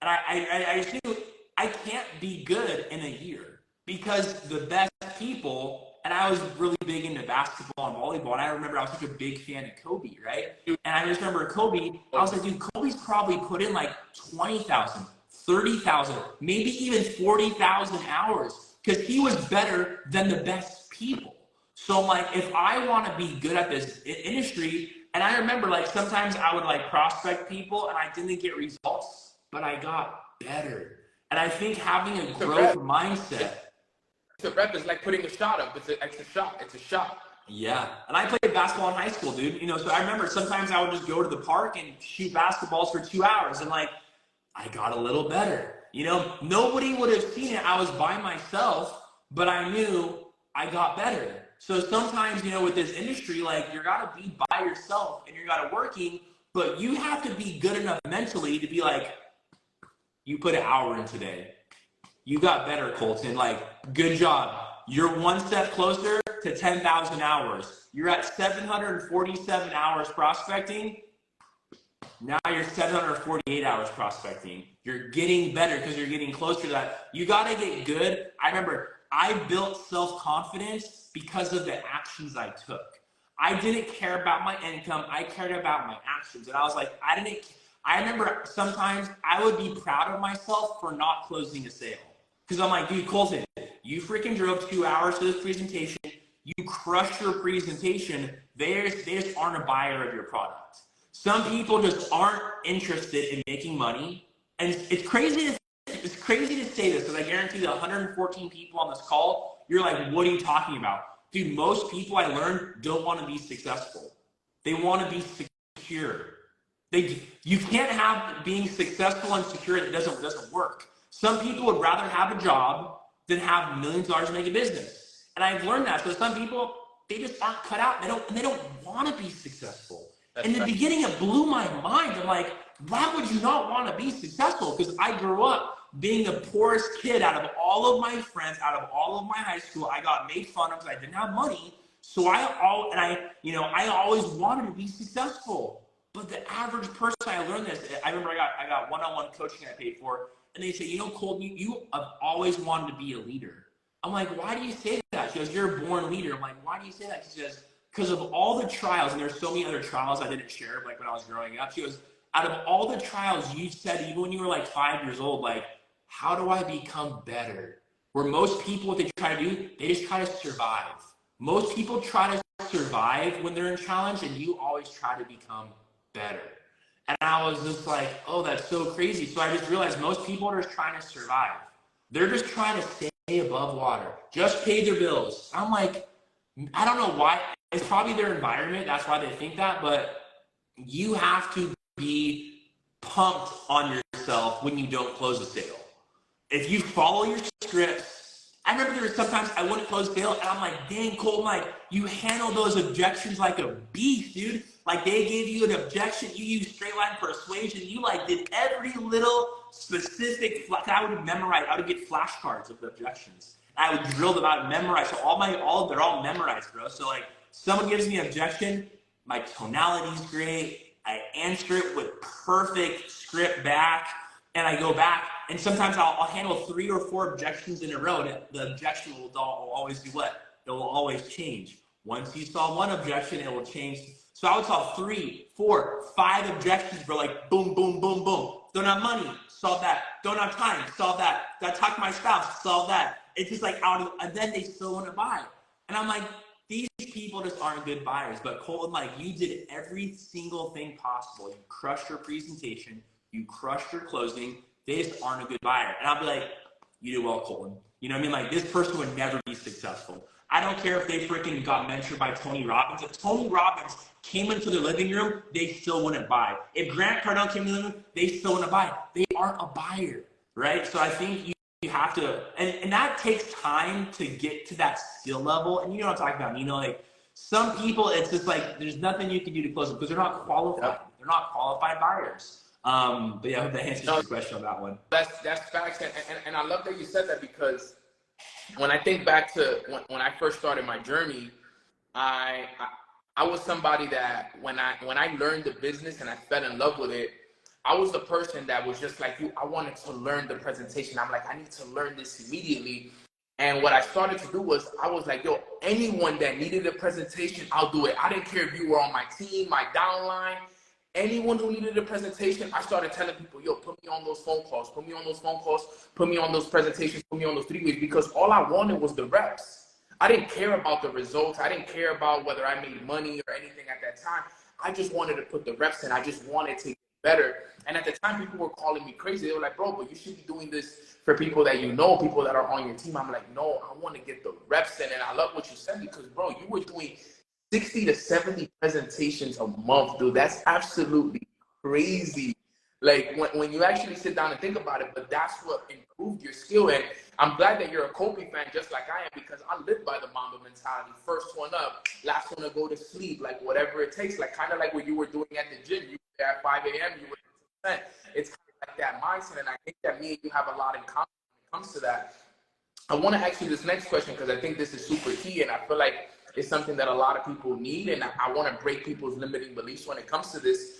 And I just knew I can't be good in a year because the best people, and I was really big into basketball and volleyball, and I remember I was such a big fan of Kobe, right? And I just remember Kobe, I was like, dude, Kobe's probably put in like 20,000, 30,000, maybe even 40,000 hours because he was better than the best people. So I'm like, if I want to be good at this industry, and I remember like sometimes I would like prospect people and I didn't get results, but I got better. And I think having a growth mindset. The rep is like putting a shot up. It's a shot. It's a shot. Yeah. And I played basketball in high school, dude. So I remember sometimes I would just go to the park and shoot basketballs for 2 hours. And like, I got a little better. Nobody would have seen it. I was by myself, but I knew I got better. So sometimes, with this industry, like you got to be by yourself and you got to working, but you have to be good enough mentally to be like, you put an hour in today. You got better, Colton. Like, good job. You're one step closer to 10,000 hours. You're at 747 hours prospecting. Now you're 748 hours prospecting. You're getting better because you're getting closer to that. You got to get good. I remember I built self-confidence because of the actions I took. I didn't care about my income. I cared about my actions. And I was like, I remember sometimes I would be proud of myself for not closing a sale. Because I'm like, dude, Colton, you freaking drove 2 hours to this presentation. You crushed your presentation. They just aren't a buyer of your product. Some people just aren't interested in making money. And it's crazy to say this because I guarantee that 114 people on this call, you're like, what are you talking about? Dude, most people I learned don't want to be successful. They want to be secure. You can't have being successful and secure. It doesn't work. Some people would rather have a job than have millions of dollars to make a business. And I've learned that. So some people, they just aren't cut out. They don't want to be successful. In the beginning, it blew my mind. I'm like, why would you not want to be successful? Because I grew up being the poorest kid out of all of my friends, out of all of my high school. I got made fun of because I didn't have money. So I always wanted to be successful. But the average person, I learned this. I remember I got one-on-one coaching I paid for. And they say, Colton, you have always wanted to be a leader. I'm like, why do you say that? She goes, you're a born leader. I'm like, why do you say that? She says, because of all the trials, and there's so many other trials I didn't share, like when I was growing up. She goes, out of all the trials you said, even when you were like 5 years old, like how do I become better? Where most people, what they try to do, they just try to survive. Most people try to survive when they're in challenge, and you always try to become better. And I was just like, oh, that's so crazy. So I just realized most people are just trying to survive. They're just trying to stay above water, just pay their bills. I'm like, I don't know why. It's probably their environment. That's why they think that. But you have to be pumped on yourself when you don't close a sale. If you follow your scripts, I remember there were sometimes I wouldn't close sale, and I'm like, dang, Colton, like, you handle those objections like a beast, dude. Like, they gave you an objection, you used straight line persuasion, you like did every little specific, I would memorize, I would get flashcards of the objections. I would drill them out and memorize. So they're all memorized, bro. So like, someone gives me an objection, my tonality's great, I answer it with perfect script back, and I go back, and sometimes I'll handle 3 or 4 objections in a row, and the objection will always do what? It will always change. Once you solve one objection, it will change. So I would solve 3, 4, 5 objections, bro, like boom, boom, boom, boom. Don't have money, solve that. Don't have time, solve that. Gotta talk to my spouse, solve that. It's just like and then they still want to buy. And I'm like, these people just aren't good buyers. But Colton, like, you did every single thing possible. You crushed your presentation, you crushed your closing. They just aren't a good buyer. And I'll be like, you do well, Colton. You know what I mean? Like, this person would never be successful. I don't care if they freaking got mentored by Tony Robbins. If Tony Robbins came into their living room, they still wouldn't buy. If Grant Cardone came into the living room, they still wouldn't buy. They aren't a buyer, right? So I think you have to, and that takes time to get to that skill level. And you know what I'm talking about. You know, like, some people, it's just like, there's nothing you can do to close them because they're not qualified. Yep. They're not qualified buyers. But yeah, I hope that answers your question on that one. That's facts, and I love that you said that, because when I think back to when I first started my journey, I was somebody that when I learned the business and I fell in love with it, I was the person that was just like you. I wanted to learn the presentation. I'm like, I need to learn this immediately. And what I started to do was, I was like, yo, anyone that needed a presentation, I'll do it. I didn't care if you were on my team, my downline. Anyone who needed a presentation, I started telling people, yo, put me on those phone calls, put me on those phone calls, put me on those presentations, put me on those 3-ways, because all I wanted was the reps. I didn't care about the results. I didn't care about whether I made money or anything at that time. I just wanted to put the reps in. I just wanted to get better. And at the time, people were calling me crazy. They were like, bro, but you should be doing this for people that you know, people that are on your team. I'm like, no, I want to get the reps in. And I love what you said, because, bro, you were doing 60 to 70 presentations a month, dude. That's absolutely crazy. Like, when you actually sit down and think about it, but that's what improved your skill. And I'm glad that you're a Kobe fan just like I am, because I live by the Mamba mentality. First one up, last one to go to sleep, like whatever it takes. Like, kind of like what you were doing at the gym. You were there at 5 a.m., you were 10%. It's kind of like that mindset. And I think that me and you have a lot in common when it comes to that. I want to ask you this next question, because I think this is super key, and I feel like it's something that a lot of people need, and I want to break people's limiting beliefs when it comes to this.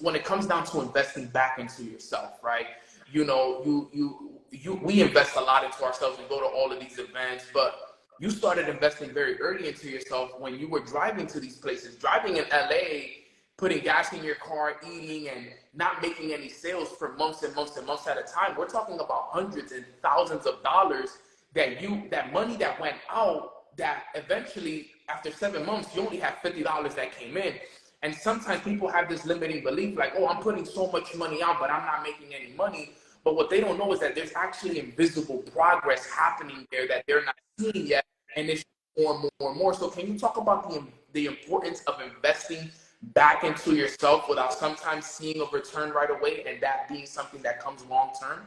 When it comes down to investing back into yourself, right? You know, we invest a lot into ourselves and go to all of these events, but you started investing very early into yourself when you were driving to these places, driving in LA, putting gas in your car, eating, and not making any sales for months and months and months at a time. We're talking about hundreds and thousands of dollars that money that went out, that eventually after 7 months, you only have $50 that came in. And sometimes people have this limiting belief, like, oh, I'm putting so much money out, but I'm not making any money. But what they don't know is that there's actually invisible progress happening there that they're not seeing yet, and it's more and more and more. So can you talk about the importance of investing back into yourself without sometimes seeing a return right away, and that being something that comes long term?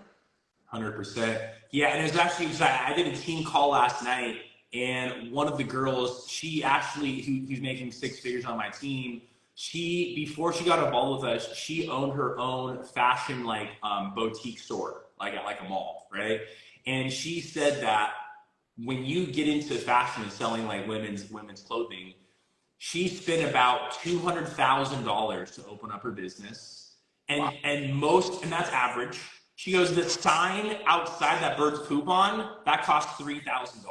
100%. Yeah, and it was actually, I did a team call last night, and one of the girls, she actually, who's making 6 figures on my team, before she got involved with us, she owned her own fashion boutique store, like at a mall, right? And she said that when you get into fashion and selling like women's clothing, she spent about $200,000 to open up her business, and that's average. She goes, the sign outside that bird's poop on, that costs $3,000.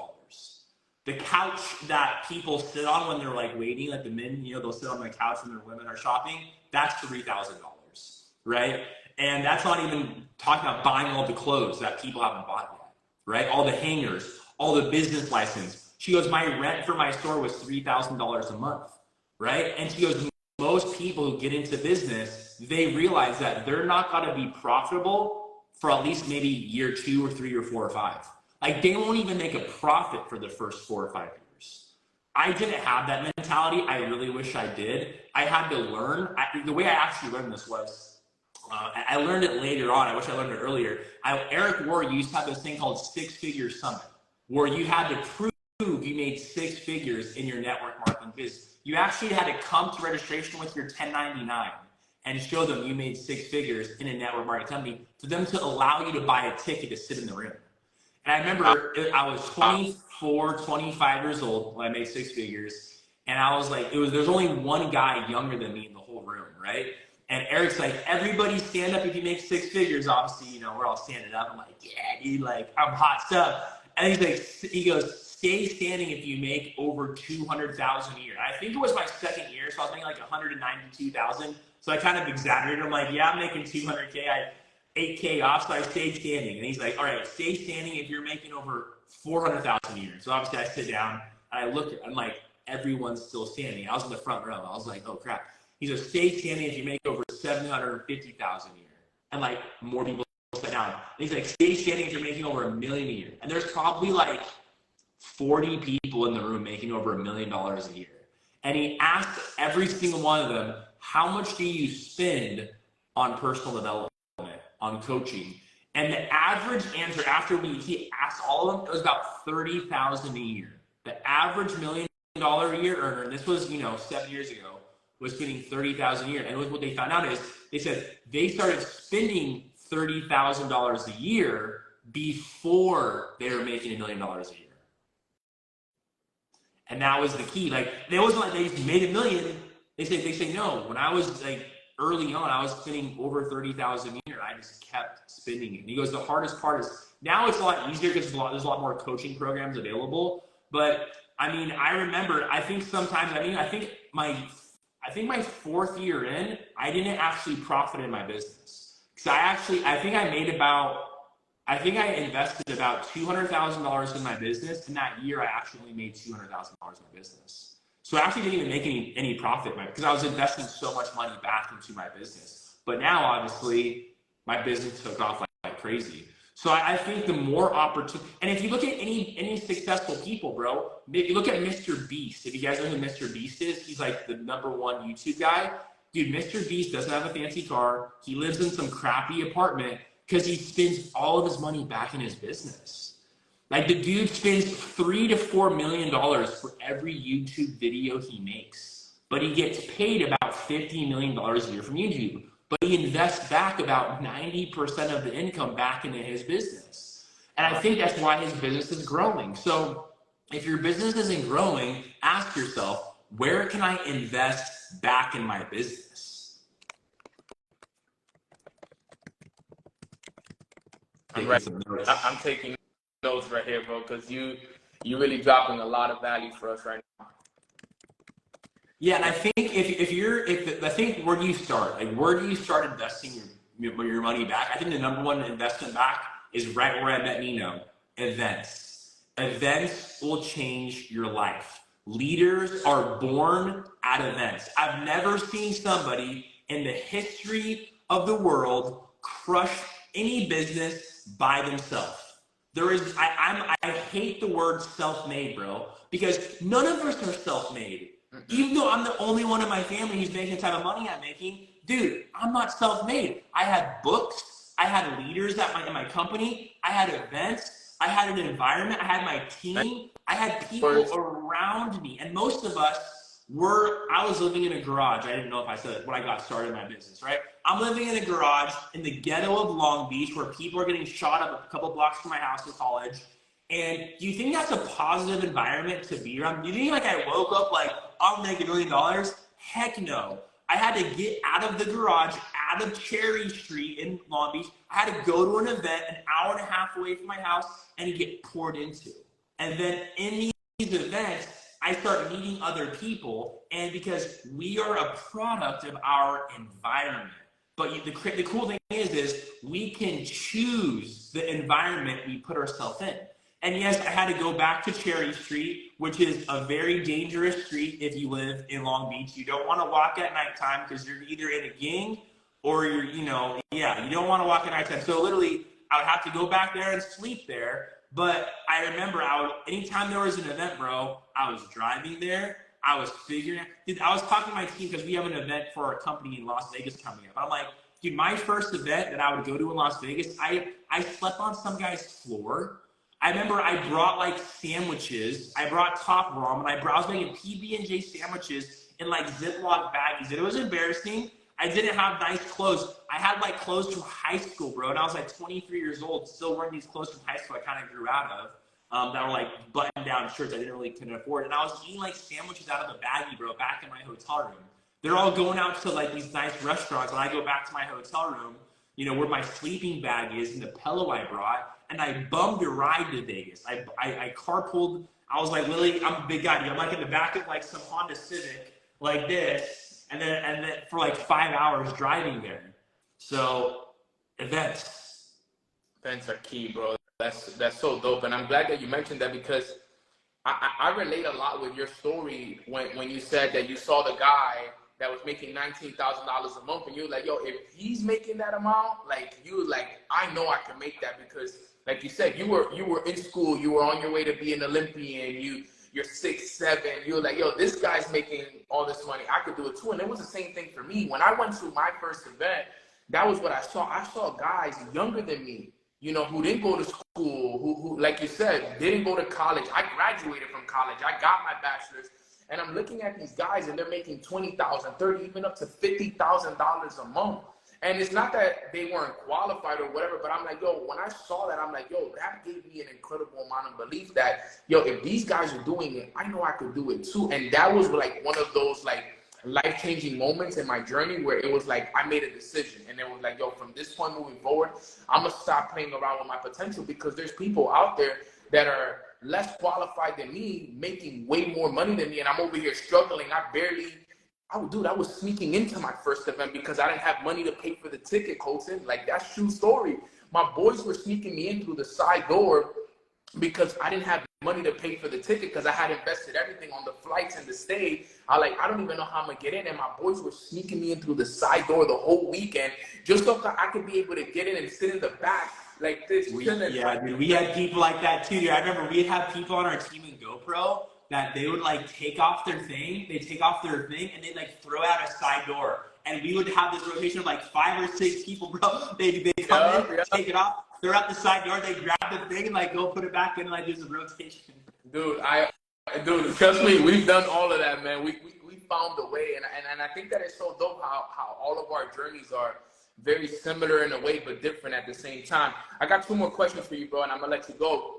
The couch that people sit on when they're like waiting, like the men, they'll sit on the couch when their women are shopping, that's $3,000, right? And that's not even talking about buying all the clothes that people haven't bought yet, right? All the hangers, all the business license. She goes, my rent for my store was $3,000 a month, right? And she goes, most people who get into business, they realize that they're not going to be profitable for at least maybe year 2 or 3 or 4 or 5. Like they won't even make a profit for the first 4 or 5 years. I didn't have that mentality. I really wish I did. I had to learn. The way I actually learned this was, I learned it later on. I wish I learned it earlier. Eric Ward used to have this thing called 6-figure summit, where you had to prove you made 6 figures in your network marketing business. You actually had to come to registration with your 1099 and show them you made 6 figures in a network marketing company for them to allow you to buy a ticket to sit in the room. And I remember I was 24, 25 years old when I made 6 figures. And I was like, there's only one guy younger than me in the whole room, right? And Eric's like, everybody stand up if you make 6 figures. Obviously, we're all standing up. I'm like, yeah, dude, like I'm hot stuff. And he's like, he goes, stay standing if you make over 200,000 a year. I think it was my second year, so I was making like 192,000. So I kind of exaggerated. I'm like, yeah, I'm making 200K. I 8K off, so I stayed standing. And he's like, all right, stay standing if you're making over 400,000 a year. So obviously I sit down and I look, I'm like, everyone's still standing. I was in the front row. I was like, oh crap. He says, stay standing if you make over 750,000 a year. And like more people sit down. And he's like, stay standing if you're making over $1 million a year. And there's probably like 40 people in the room making over $1 million a year. And he asked every single one of them, how much do you spend on personal development, on coaching? And the average answer after he asked all of them, it was about 30,000 a year. The average $1 million a year earner, and this was 7 years ago, was getting 30,000 a year. And what they found out is they said they started spending $30,000 a year before they were making $1 million a year. And that was the key. Like, it wasn't like they just made $1 million. They say no. When I was like early on, I was spending over 30,000 a year. I just kept spending it. And he goes, the hardest part is now it's a lot easier because there's a lot more coaching programs available. But I mean, I remember, I think my 4th year in, I didn't actually profit in my business. Because I think I invested about $200,000 in my business, and that year I actually only made $200,000 in my business. So I actually didn't even make any profit because I was investing so much money back into my business. But now, obviously, my business took off like crazy. So I think the more opportunity, and if you look at any successful people, bro, you look at Mr. Beast. If you guys know who Mr. Beast is, he's like the #1 YouTube guy. Dude, Mr. Beast doesn't have a fancy car. He lives in some crappy apartment because he spends all of his money back in his business. Like the dude spends $3 to $4 million for every YouTube video he makes, but he gets paid about $50 million a year from YouTube. But he invests back about 90% of the income back into his business. And I think that's why his business is growing. So if your business isn't growing, ask yourself, where can I invest back in my business? I'm taking notes right here, bro, because you really dropping a lot of value for us right now. Yeah, and I think I think where do you start? Like, where do you start investing your money back? I think the #1 investment back is right where I met Nino. Events. Events will change your life. Leaders are born at events. I've never seen somebody in the history of the world crush any business by themselves. I hate the word self-made, bro, because none of us are self-made. Even though I'm the only one in my family who's making the type of money I'm making, dude, I'm not self-made. I had books, I had leaders in my company, I had events, I had an environment, I had my team, I had people around me. And most of us I was living in a garage. I didn't know if I said it when I got started in my business, right? I'm living in a garage in the ghetto of Long Beach where people are getting shot up a couple blocks from my house in college. And do you think that's a positive environment to be around? Do you think like I woke up like, I'll make $1 million? Heck no. I had to get out of the garage, out of Cherry Street in Long Beach. I had to go to an event an hour and a half away from my house and get poured into. And then in these events, I start meeting other people, and because we are a product of our environment. But the cool thing is we can choose the environment we put ourselves in. And yes, I had to go back to Cherry Street, which is a very dangerous street if you live in Long Beach. You don't want to walk at nighttime because you're either in a gang or you're, you know, yeah, you don't want to walk at nighttime. So literally, I would have to go back there and sleep there. But I remember anytime there was an event, bro, I was driving there. I was figuring I was talking to my team because we have an event for our company in Las Vegas coming up. I'm like, dude, my first event that I would go to in Las Vegas, I slept on some guy's floor. I remember I brought like sandwiches. I brought top ramen. I was making PB&J sandwiches in like Ziploc baggies. And it was embarrassing. I didn't have nice clothes. I had like clothes from high school, bro. And I was like 23 years old, still wearing these clothes from high school I kind of grew out of. That were like button down shirts I couldn't afford. And I was eating like sandwiches out of a baggie, bro, back in my hotel room. They're all going out to like these nice restaurants. And I go back to my hotel room, you know, where my sleeping bag is and the pillow I brought. And I bummed a ride to Vegas. I carpooled. I was like, Lily, I'm a big guy. I'm like in the back of like some Honda Civic like this. And then for like 5 hours driving there. So events are key, bro. That's so dope, and I'm glad that you mentioned that because I relate a lot with your story when you said that you saw the guy that was making $19,000 a month, and you were like, yo, if he's making that amount, like you were like, I know I can make that because, like you said, you were in school, you were on your way to be an Olympian, you're 6'7", you're like, yo, this guy's making all this money, I could do it too. And it was the same thing for me. When I went to my first event, that was what I saw. I saw guys younger than me, you know, who didn't go to school, who, like you said, didn't go to college. I graduated from college. I got my bachelor's. And I'm looking at these guys, and they're making $20,000, $30,000, even up to $50,000 a month. And it's not that they weren't qualified or whatever, but I'm like, yo, when I saw that, I'm like, yo, that gave me an incredible amount of belief that, yo, if these guys are doing it, I know I could do it too. And that was like one of those like life-changing moments in my journey where it was like I made a decision, and it was like, yo, from this point moving forward, I'm gonna stop playing around with my potential because there's people out there that are less qualified than me, making way more money than me, and I'm over here struggling. I was sneaking into my first event because I didn't have money to pay for the ticket, Colton. Like, that's true story. My boys were sneaking me in through the side door because I didn't have money to pay for the ticket because I had invested everything on the flights and the stay. I don't even know how I'm gonna get in, and my boys were sneaking me in through the side door the whole weekend just so I could be able to get in and sit in the back like this. We had people like that too. I remember we'd have people on our team in GoPro that they would like take off their thing, and they'd like throw out a side door. And we would have this rotation of like 5 or 6 people, bro. They come in, take it off, throw out the side door, they grab the thing and like go put it back in and like do some rotation. Dude, trust me, we've done all of that, man. We found a way, and I think that it's so dope how all of our journeys are very similar in a way, but different at the same time. I got 2 more questions for you, bro, and I'm gonna let you go.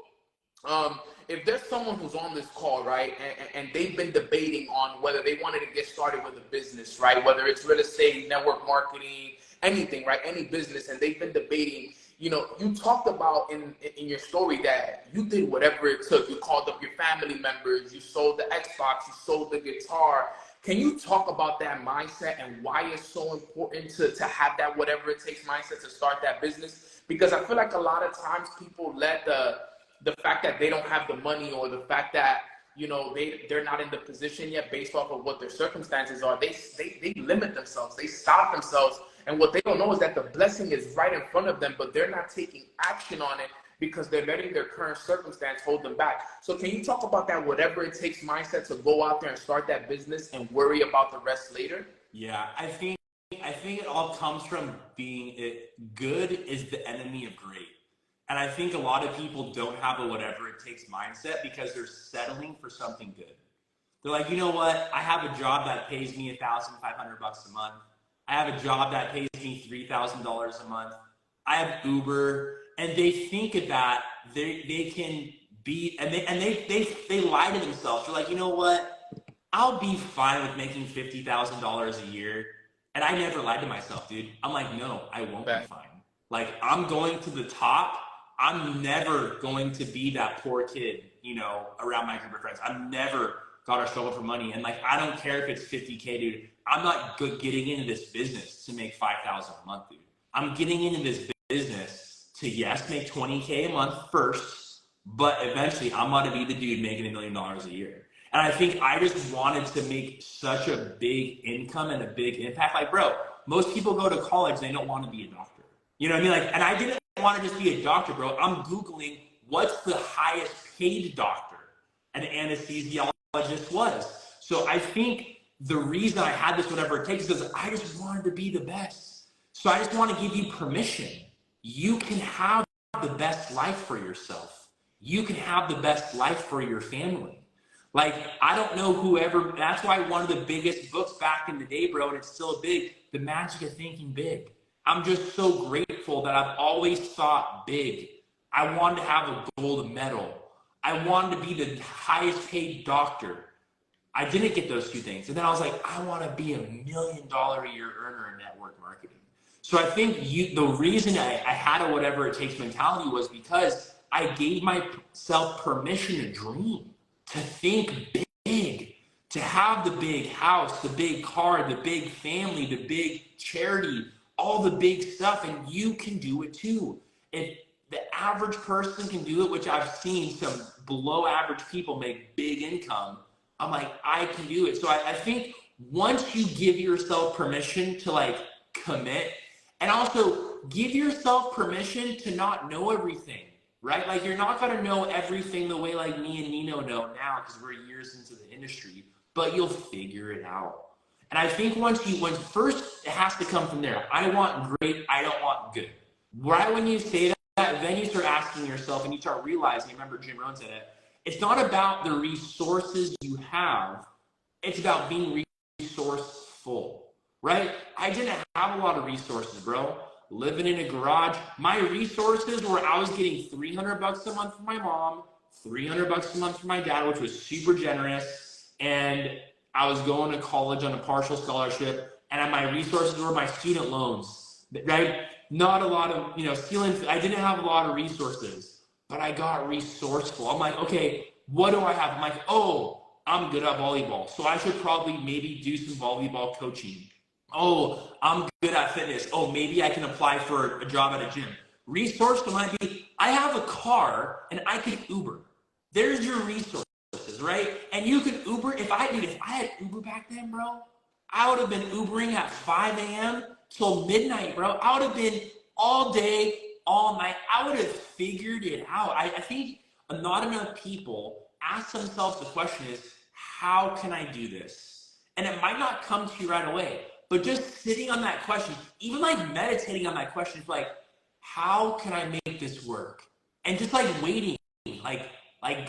If there's someone who's on this call, right, and they've been debating on whether they wanted to get started with a business, right, whether it's real estate, network marketing, anything, right, any business, and they've been debating, you know, you talked about in your story that you did whatever it took. You called up your family members, you sold the Xbox, you sold the guitar. Can you talk about that mindset and why it's so important to have that whatever it takes mindset to start that business? Because I feel like a lot of times people let the fact that they don't have the money or the fact that, you know, they're not in the position yet based off of what their circumstances are, they limit themselves, they stop themselves. And what they don't know is that the blessing is right in front of them, but they're not taking action on it because they're letting their current circumstance hold them back. So can you talk about that whatever it takes mindset to go out there and start that business and worry about the rest later? Yeah, I think it all comes from good is the enemy of great. And I think a lot of people don't have a whatever it takes mindset because they're settling for something good. They're like, you know what? I have a job that pays me $1,500 a month. I have a job that pays me $3,000 a month. I have Uber, and they think of that they can be, and they lie to themselves. They're like, you know what? I'll be fine with making $50,000 a year. And I never lied to myself, dude. I'm like, no, I won't be fine. Like, I'm going to the top. I'm never going to be that poor kid, you know, around my group of friends. I'm never God, I struggle for money. And like, I don't care if it's 50K, dude. I'm not getting into this business to make 5,000 a month, dude. I'm getting into this business to, yes, make 20K a month first, but eventually I'm going to be the dude making $1 million a year. And I think I just wanted to make such a big income and a big impact. Like, bro, most people go to college, they don't want to be a doctor. You know what I mean? Like, and I didn't want to just be a doctor, bro. I'm Googling what's the highest paid doctor an anesthesiologist was. So I think the reason I had this, whatever it takes, is because I just wanted to be the best. So I just want to give you permission. You can have the best life for yourself. You can have the best life for your family. Like, I don't know whoever, that's why one of the biggest books back in the day, bro, and it's still big, The Magic of Thinking Big. I'm just so grateful that I've always thought big. I wanted to have a gold medal. I wanted to be the highest paid doctor. I didn't get those two things. And then I was like, I want to be $1 million a year earner in network marketing. So I think the reason I had a whatever it takes mentality was because I gave myself permission to dream, to think big, to have the big house, the big car, the big family, the big charity, all the big stuff. And you can do it too. If the average person can do it, which I've seen some below average people make big income, I'm like, I can do it. So I think once you give yourself permission to like commit, and also give yourself permission to not know everything, right? Like, you're not gonna know everything the way like me and Nino know now because we're years into the industry, but you'll figure it out. And I think when first it has to come from there. I want great, I don't want good. Right when you say that, then you start asking yourself and you start realizing, remember Jim Rohn said it, it's not about the resources you have, it's about being resourceful, right? I didn't have a lot of resources, bro. Living in a garage, my resources were I was getting $300 a month from my mom, $300 a month from my dad, which was super generous, and I was going to college on a partial scholarship, and my resources were my student loans, right? Not a lot of, I didn't have a lot of resources, but I got resourceful. I'm like, okay, what do I have? I'm like, oh, I'm good at volleyball, so I should probably maybe do some volleyball coaching. Oh, I'm good at fitness. Oh, maybe I can apply for a job at a gym. Resourceful might be, I have a car and I can Uber. There's your resources, right? And you can Uber. If I had Uber back then, bro, I would have been Ubering at 5 a.m. till midnight, bro. I would have been all day, all night. I would have figured it out. I think not enough people ask themselves the question is, how can I do this? And it might not come to you right away, but just sitting on that question, even like meditating on that question, is like, how can I make this work? And just like waiting, like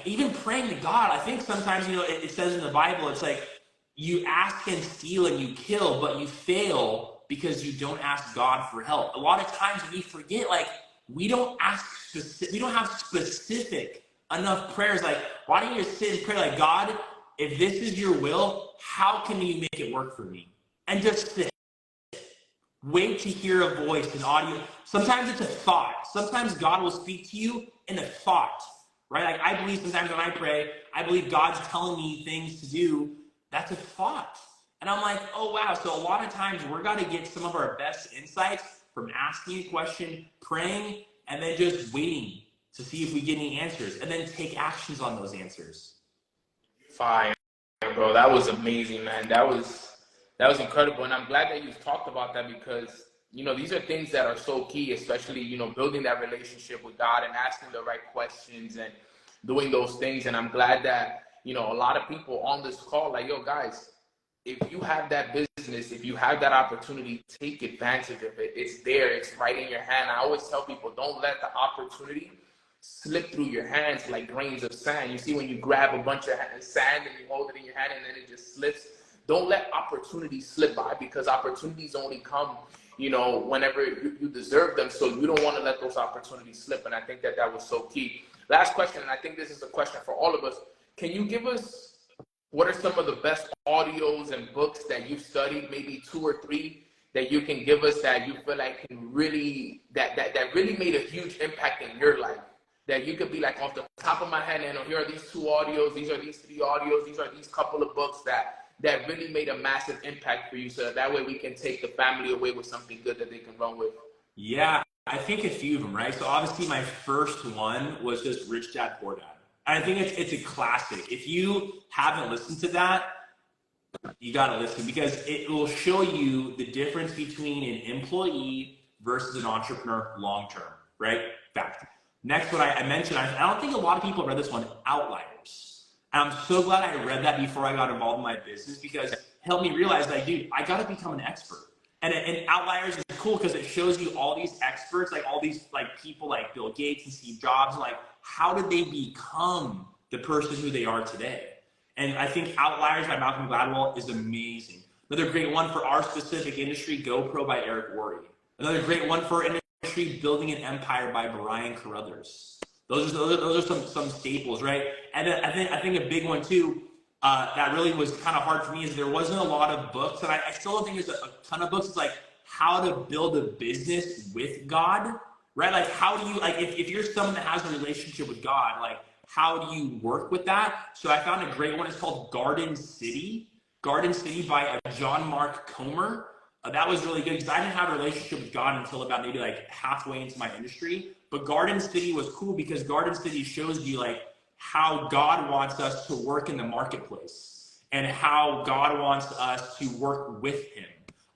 even praying to God. I think sometimes, it says in the Bible, it's like, you ask and steal and you kill, but you fail because you don't ask God for help. A lot of times we forget, like, we don't have specific enough prayers. Like, why don't you just sit and pray like, God, if this is your will, how can you make it work for me? And just sit. Wait to hear a voice, an audio. Sometimes it's a thought. Sometimes God will speak to you in a thought, right? Like, I believe sometimes when I pray, I believe God's telling me things to do. That's a thought. And I'm like, oh, wow. So a lot of times we're going to get some of our best insights from asking a question, praying, and then just waiting to see if we get any answers, and then take actions on those answers. Fine, bro. That was amazing, man. That was incredible. And I'm glad that you've talked about that because, these are things that are so key, especially, building that relationship with God and asking the right questions and doing those things. And I'm glad that, a lot of people on this call, like, yo, guys, if you have that business, if you have that opportunity, take advantage of it. It's there. It's right in your hand. I always tell people, don't let the opportunity slip through your hands like grains of sand. You see when you grab a bunch of sand and you hold it in your hand and then it just slips. Don't let opportunities slip by because opportunities only come, whenever you deserve them. So you don't want to let those opportunities slip. And I think that was so key. Last question, and I think this is a question for all of us. Can you give us what are some of the best audios and books that you've studied, maybe 2 or 3 that you can give us that you feel like can really, that really made a huge impact in your life? that you could be like, off the top of my head, and here are these 2 audios, these are these 3 audios, these are these couple of books that really made a massive impact for you, so that way we can take the family away with something good that they can run with? Yeah, I think a few of them, right? So obviously my first one was just Rich Dad Poor Dad. And I think it's a classic. If you haven't listened to that, you got to listen, because it will show you the difference between an employee versus an entrepreneur long term, right? Fact. Next, what I mentioned, I don't think a lot of people read this one, Outliers. And I'm so glad I read that before I got involved in my business, because it helped me realize, like, dude, I got to become an expert. And Outliers is cool because it shows you all these experts, like all these like people like Bill Gates and Steve Jobs, like how did they become the person who they are today? And I think Outliers by Malcolm Gladwell is amazing. Another great one for our specific industry, GoPro by Eric Worre. Another great one for industry, Building an Empire by Brian Carruthers. Those are some staples, right? And then I think a big one too, that really was kind of hard for me, is there wasn't a lot of books, and I still don't think there's a ton of books. It's like how to build a business with God, right? Like how do you, like if you're someone that has a relationship with God, like how do you work with that? So I found a great one. It's called Garden City by John Mark Comer. That was really good because I didn't have a relationship with God until about maybe like halfway into my industry. But Garden City was cool because Garden City shows you like how God wants us to work in the marketplace and how God wants us to work with him.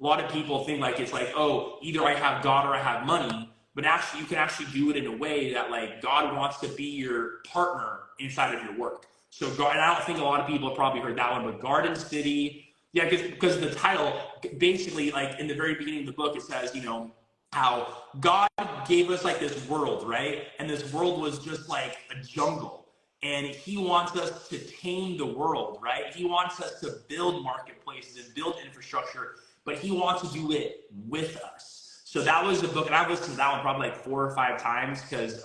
A lot of people think like it's like, oh, either I have God or I have money. But actually, you can actually do it in a way that like God wants to be your partner inside of your work. So, and I don't think a lot of people have probably heard that one, but Garden City, yeah, because the title, basically, like in the very beginning of the book, it says, you know, how God gave us like this world, right? And this world was just like a jungle. And he wants us to tame the world, right? He wants us to build marketplaces and build infrastructure, but he wants to do it with us. So that was the book, and I've listened to that one probably like 4 or 5 times because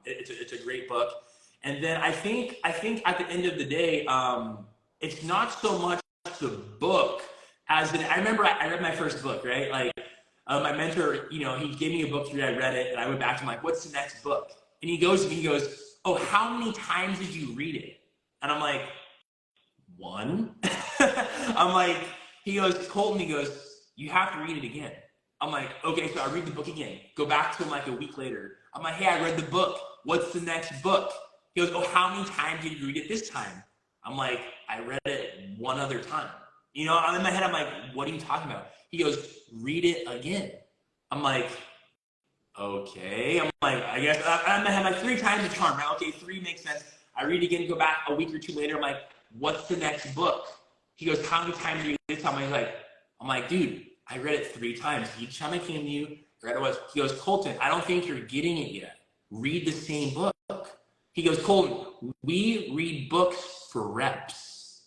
it's a great book. And then I think at the end of the day, it's not so much the book as I remember I read my first book, right? Like my mentor, you know, he gave me a book to read. I read it, and I went back to him like, "What's the next book?" And he goes to me, he goes, "Oh, how many times did you read it?" And I'm like, 1. I'm like, he goes, Colton, he goes, "You have to read it again." I'm like, okay, so I read the book again. Go back to him like a week later. I'm like, hey, I read the book. What's the next book? He goes, oh, how many times did you read it this time? I'm like, I read it 1 other time. You know, I'm in my head, I'm like, what are you talking about? He goes, read it again. I'm like, okay. I'm like, I guess I'm in my head, like 3 times the charm, right? Okay, 3 makes sense. I read it again, go back a week or 2 later. I'm like, what's the next book? He goes, how many times did you read this time? I'm like, dude, I read it 3 times. Each time I came to you, read it was. He goes, Colton, I don't think you're getting it yet. Read the same book. He goes, Colton, we read books for reps.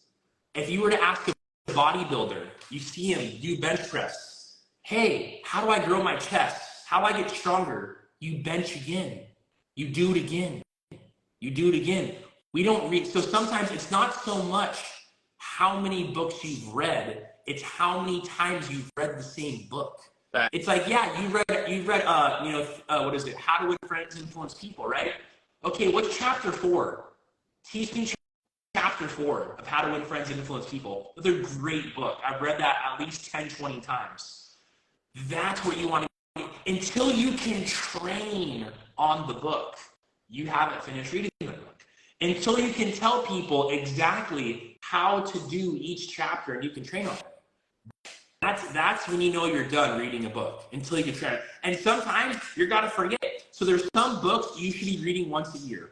If you were to ask a bodybuilder, you see him do bench press. Hey, how do I grow my chest? How do I get stronger? You bench again. You do it again. You do it again. We don't read. So sometimes it's not so much how many books you've read, it's how many times you've read the same book. It's like, yeah, you read, what is it? How to Win Friends, Influence People, right? Okay, what's chapter 4? Teach me chapter 4 of How to Win Friends and Influence People. Another great book. I've read that at least 10, 20 times. That's what you want to do. Until you can train on the book, you haven't finished reading the book. Until you can tell people exactly how to do each chapter and you can train on it. That's when you know you're done reading a book, until you can train it. And sometimes you're gonna forget. So there's some books you should be reading once a year.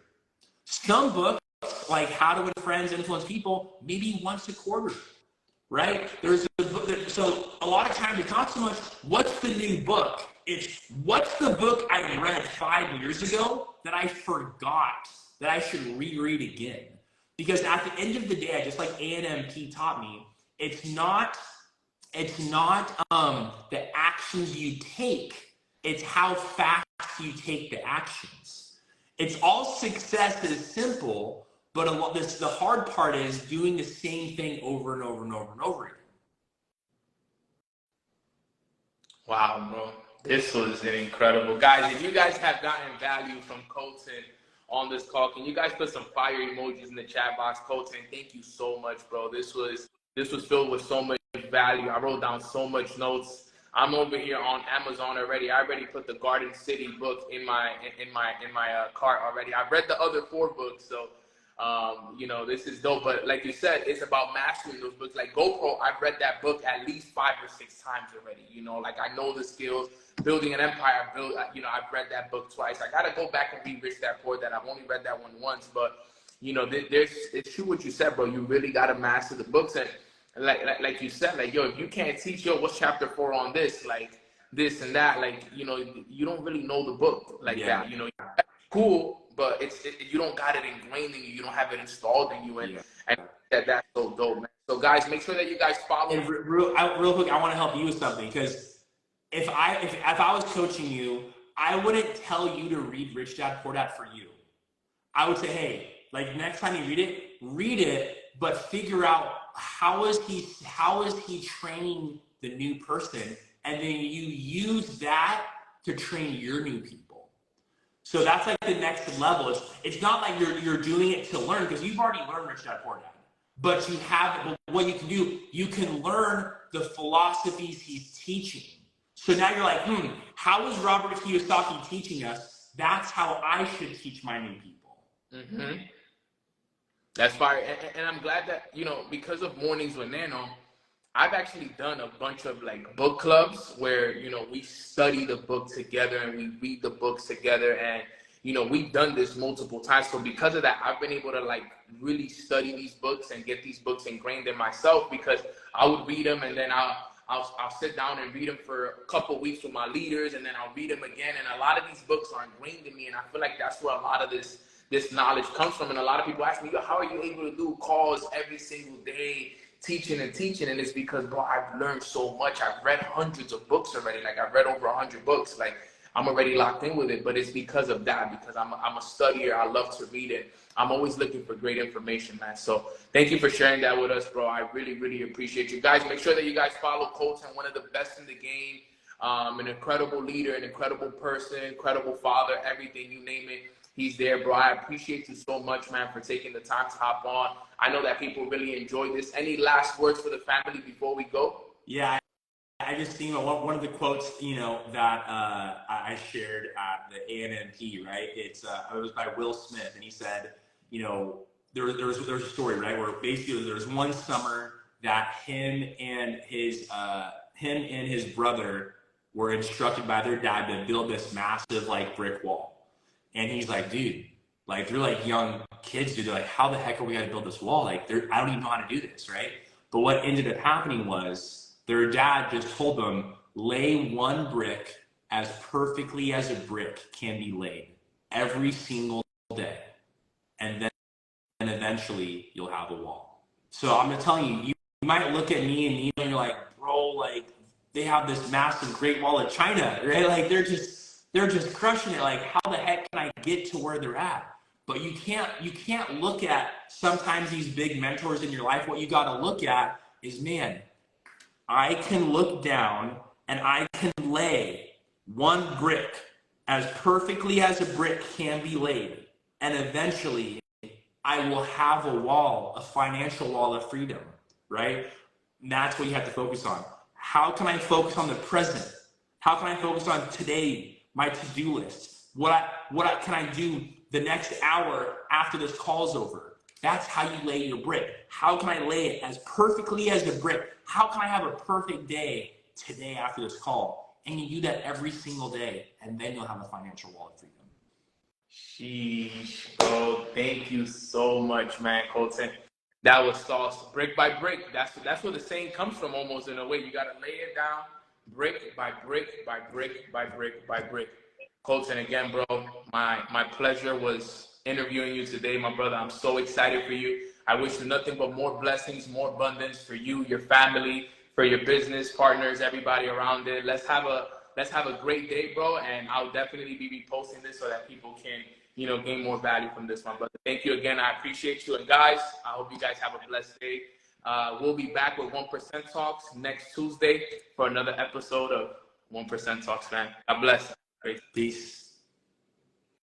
Some books, like How to Win Friends, Influence People, maybe once a quarter, right? There's a book so a lot of times it's not so much what's the new book, it's what's the book I read 5 years ago that I forgot that I should reread again. Because at the end of the day, just like A&MP taught me, it's not the actions you take, it's how fast you take the actions. It's all success is simple, but the hard part is doing the same thing over and over and over and over again. Wow, bro. This was incredible. Guys, if you guys have gotten value from Colton on this call. Can you guys put some fire emojis in the chat box? Colton, thank you so much, bro. This was filled with so much value. I wrote down so much notes. I'm over here on Amazon already. I already put the Garden City book in my cart already. I've read the other 4 books, so this is dope. But like you said, it's about mastering those books. Like GoPro, I've read that book at least 5 or 6 times already. Like I know the skills. Building an Empire, I've read that book twice. I gotta go back and read Rich Dad Poor Dad. I've only read that one once, but it's true what you said, bro. You really gotta master the books, and like you said, like, yo, if you can't teach, yo, what's chapter 4 on this, like this and that, like, you don't really know the book like that. Cool, but you don't got it ingrained in you. You don't have it installed in you, and that's so dope, man. So guys, make sure that you guys follow. And real quick, I want to help you with something, because if I was coaching you, I wouldn't tell you to read Rich Dad Poor Dad for you. I would say, hey, like, next time you read it, but figure out how is he training the new person, and then you use that to train your new people. So that's like the next level. It's not like you're doing it to learn, because you've already learned Rich Dad Poor Dad. But what you can do, you can learn the philosophies he's teaching. So now you're like, how is Robert Kiyosaki teaching us? That's how I should teach my new people. Mm-hmm. That's fire. And I'm glad that, because of Mornings with Nano, I've actually done a bunch of like book clubs where, we study the book together and we read the books together. And, we've done this multiple times. So because of that, I've been able to like really study these books and get these books ingrained in myself, because I would read them and then I'll sit down and read them for a couple weeks with my leaders, and then I'll read them again. And a lot of these books are ingrained in me, and I feel like that's where a lot of this knowledge comes from. And a lot of people ask me, how are you able to do calls every single day, teaching? And it's because, bro, I've learned so much. I've read hundreds of books already. Like, I've read over 100 books. Like, I'm already locked in with it, but it's because of that, because I'm a studier. I love to read it. I'm always looking for great information, man. So thank you for sharing that with us, bro. I really, really appreciate you guys. Make sure that you guys follow Colton, one of the best in the game, an incredible leader, an incredible person, incredible father, everything, you name it. He's there, bro. I appreciate you so much, man, for taking the time to hop on. I know that people really enjoyed this. Any last words for the family before we go? Yeah, I just think one of the quotes, that I shared at the ANNP, right? It was by Will Smith, and he said, there was a story, right, where basically there was one summer that him and his brother were instructed by their dad to build this massive like brick wall. And he's like, dude, like, they're like young kids, dude. They're like, how the heck are we gonna build this wall? Like, I don't even know how to do this, right? But what ended up happening was their dad just told them, lay one brick as perfectly as a brick can be laid every single day. And then eventually you'll have a wall. So I'm telling you, you might look at me and Nino and you're like, bro, like, they have this massive Great Wall of China, right? Like, they're just crushing it. Like, how the heck can I get to where they're at? But you can't look at sometimes these big mentors in your life. What you got to look at is, man, I can look down and I can lay one brick as perfectly as a brick can be laid. And eventually I will have a wall, a financial wall of freedom, right? And that's what you have to focus on. How can I focus on the present? How can I focus on today, my to-do list? What can I do the next hour after this call's over? That's how you lay your brick. How can I lay it as perfectly as a brick? How can I have a perfect day today after this call? And you do that every single day, and then you'll have a financial wall of freedom. Sheesh, bro. Thank you so much, man, Colton. That was sauce. Brick by brick. That's where the saying comes from, almost, in a way. You got to lay it down brick by brick by brick by brick by brick. Colton, again, bro, my pleasure was interviewing you today, my brother. I'm so excited for you. I wish you nothing but more blessings, more abundance for you, your family, for your business partners, everybody around it. Let's have a great day, bro. And I'll definitely be reposting this so that people can, gain more value from this one. But thank you again. I appreciate you. And guys, I hope you guys have a blessed day. We'll be back with 1% Talks next Tuesday for another episode of 1% Talks, man. God bless. Peace.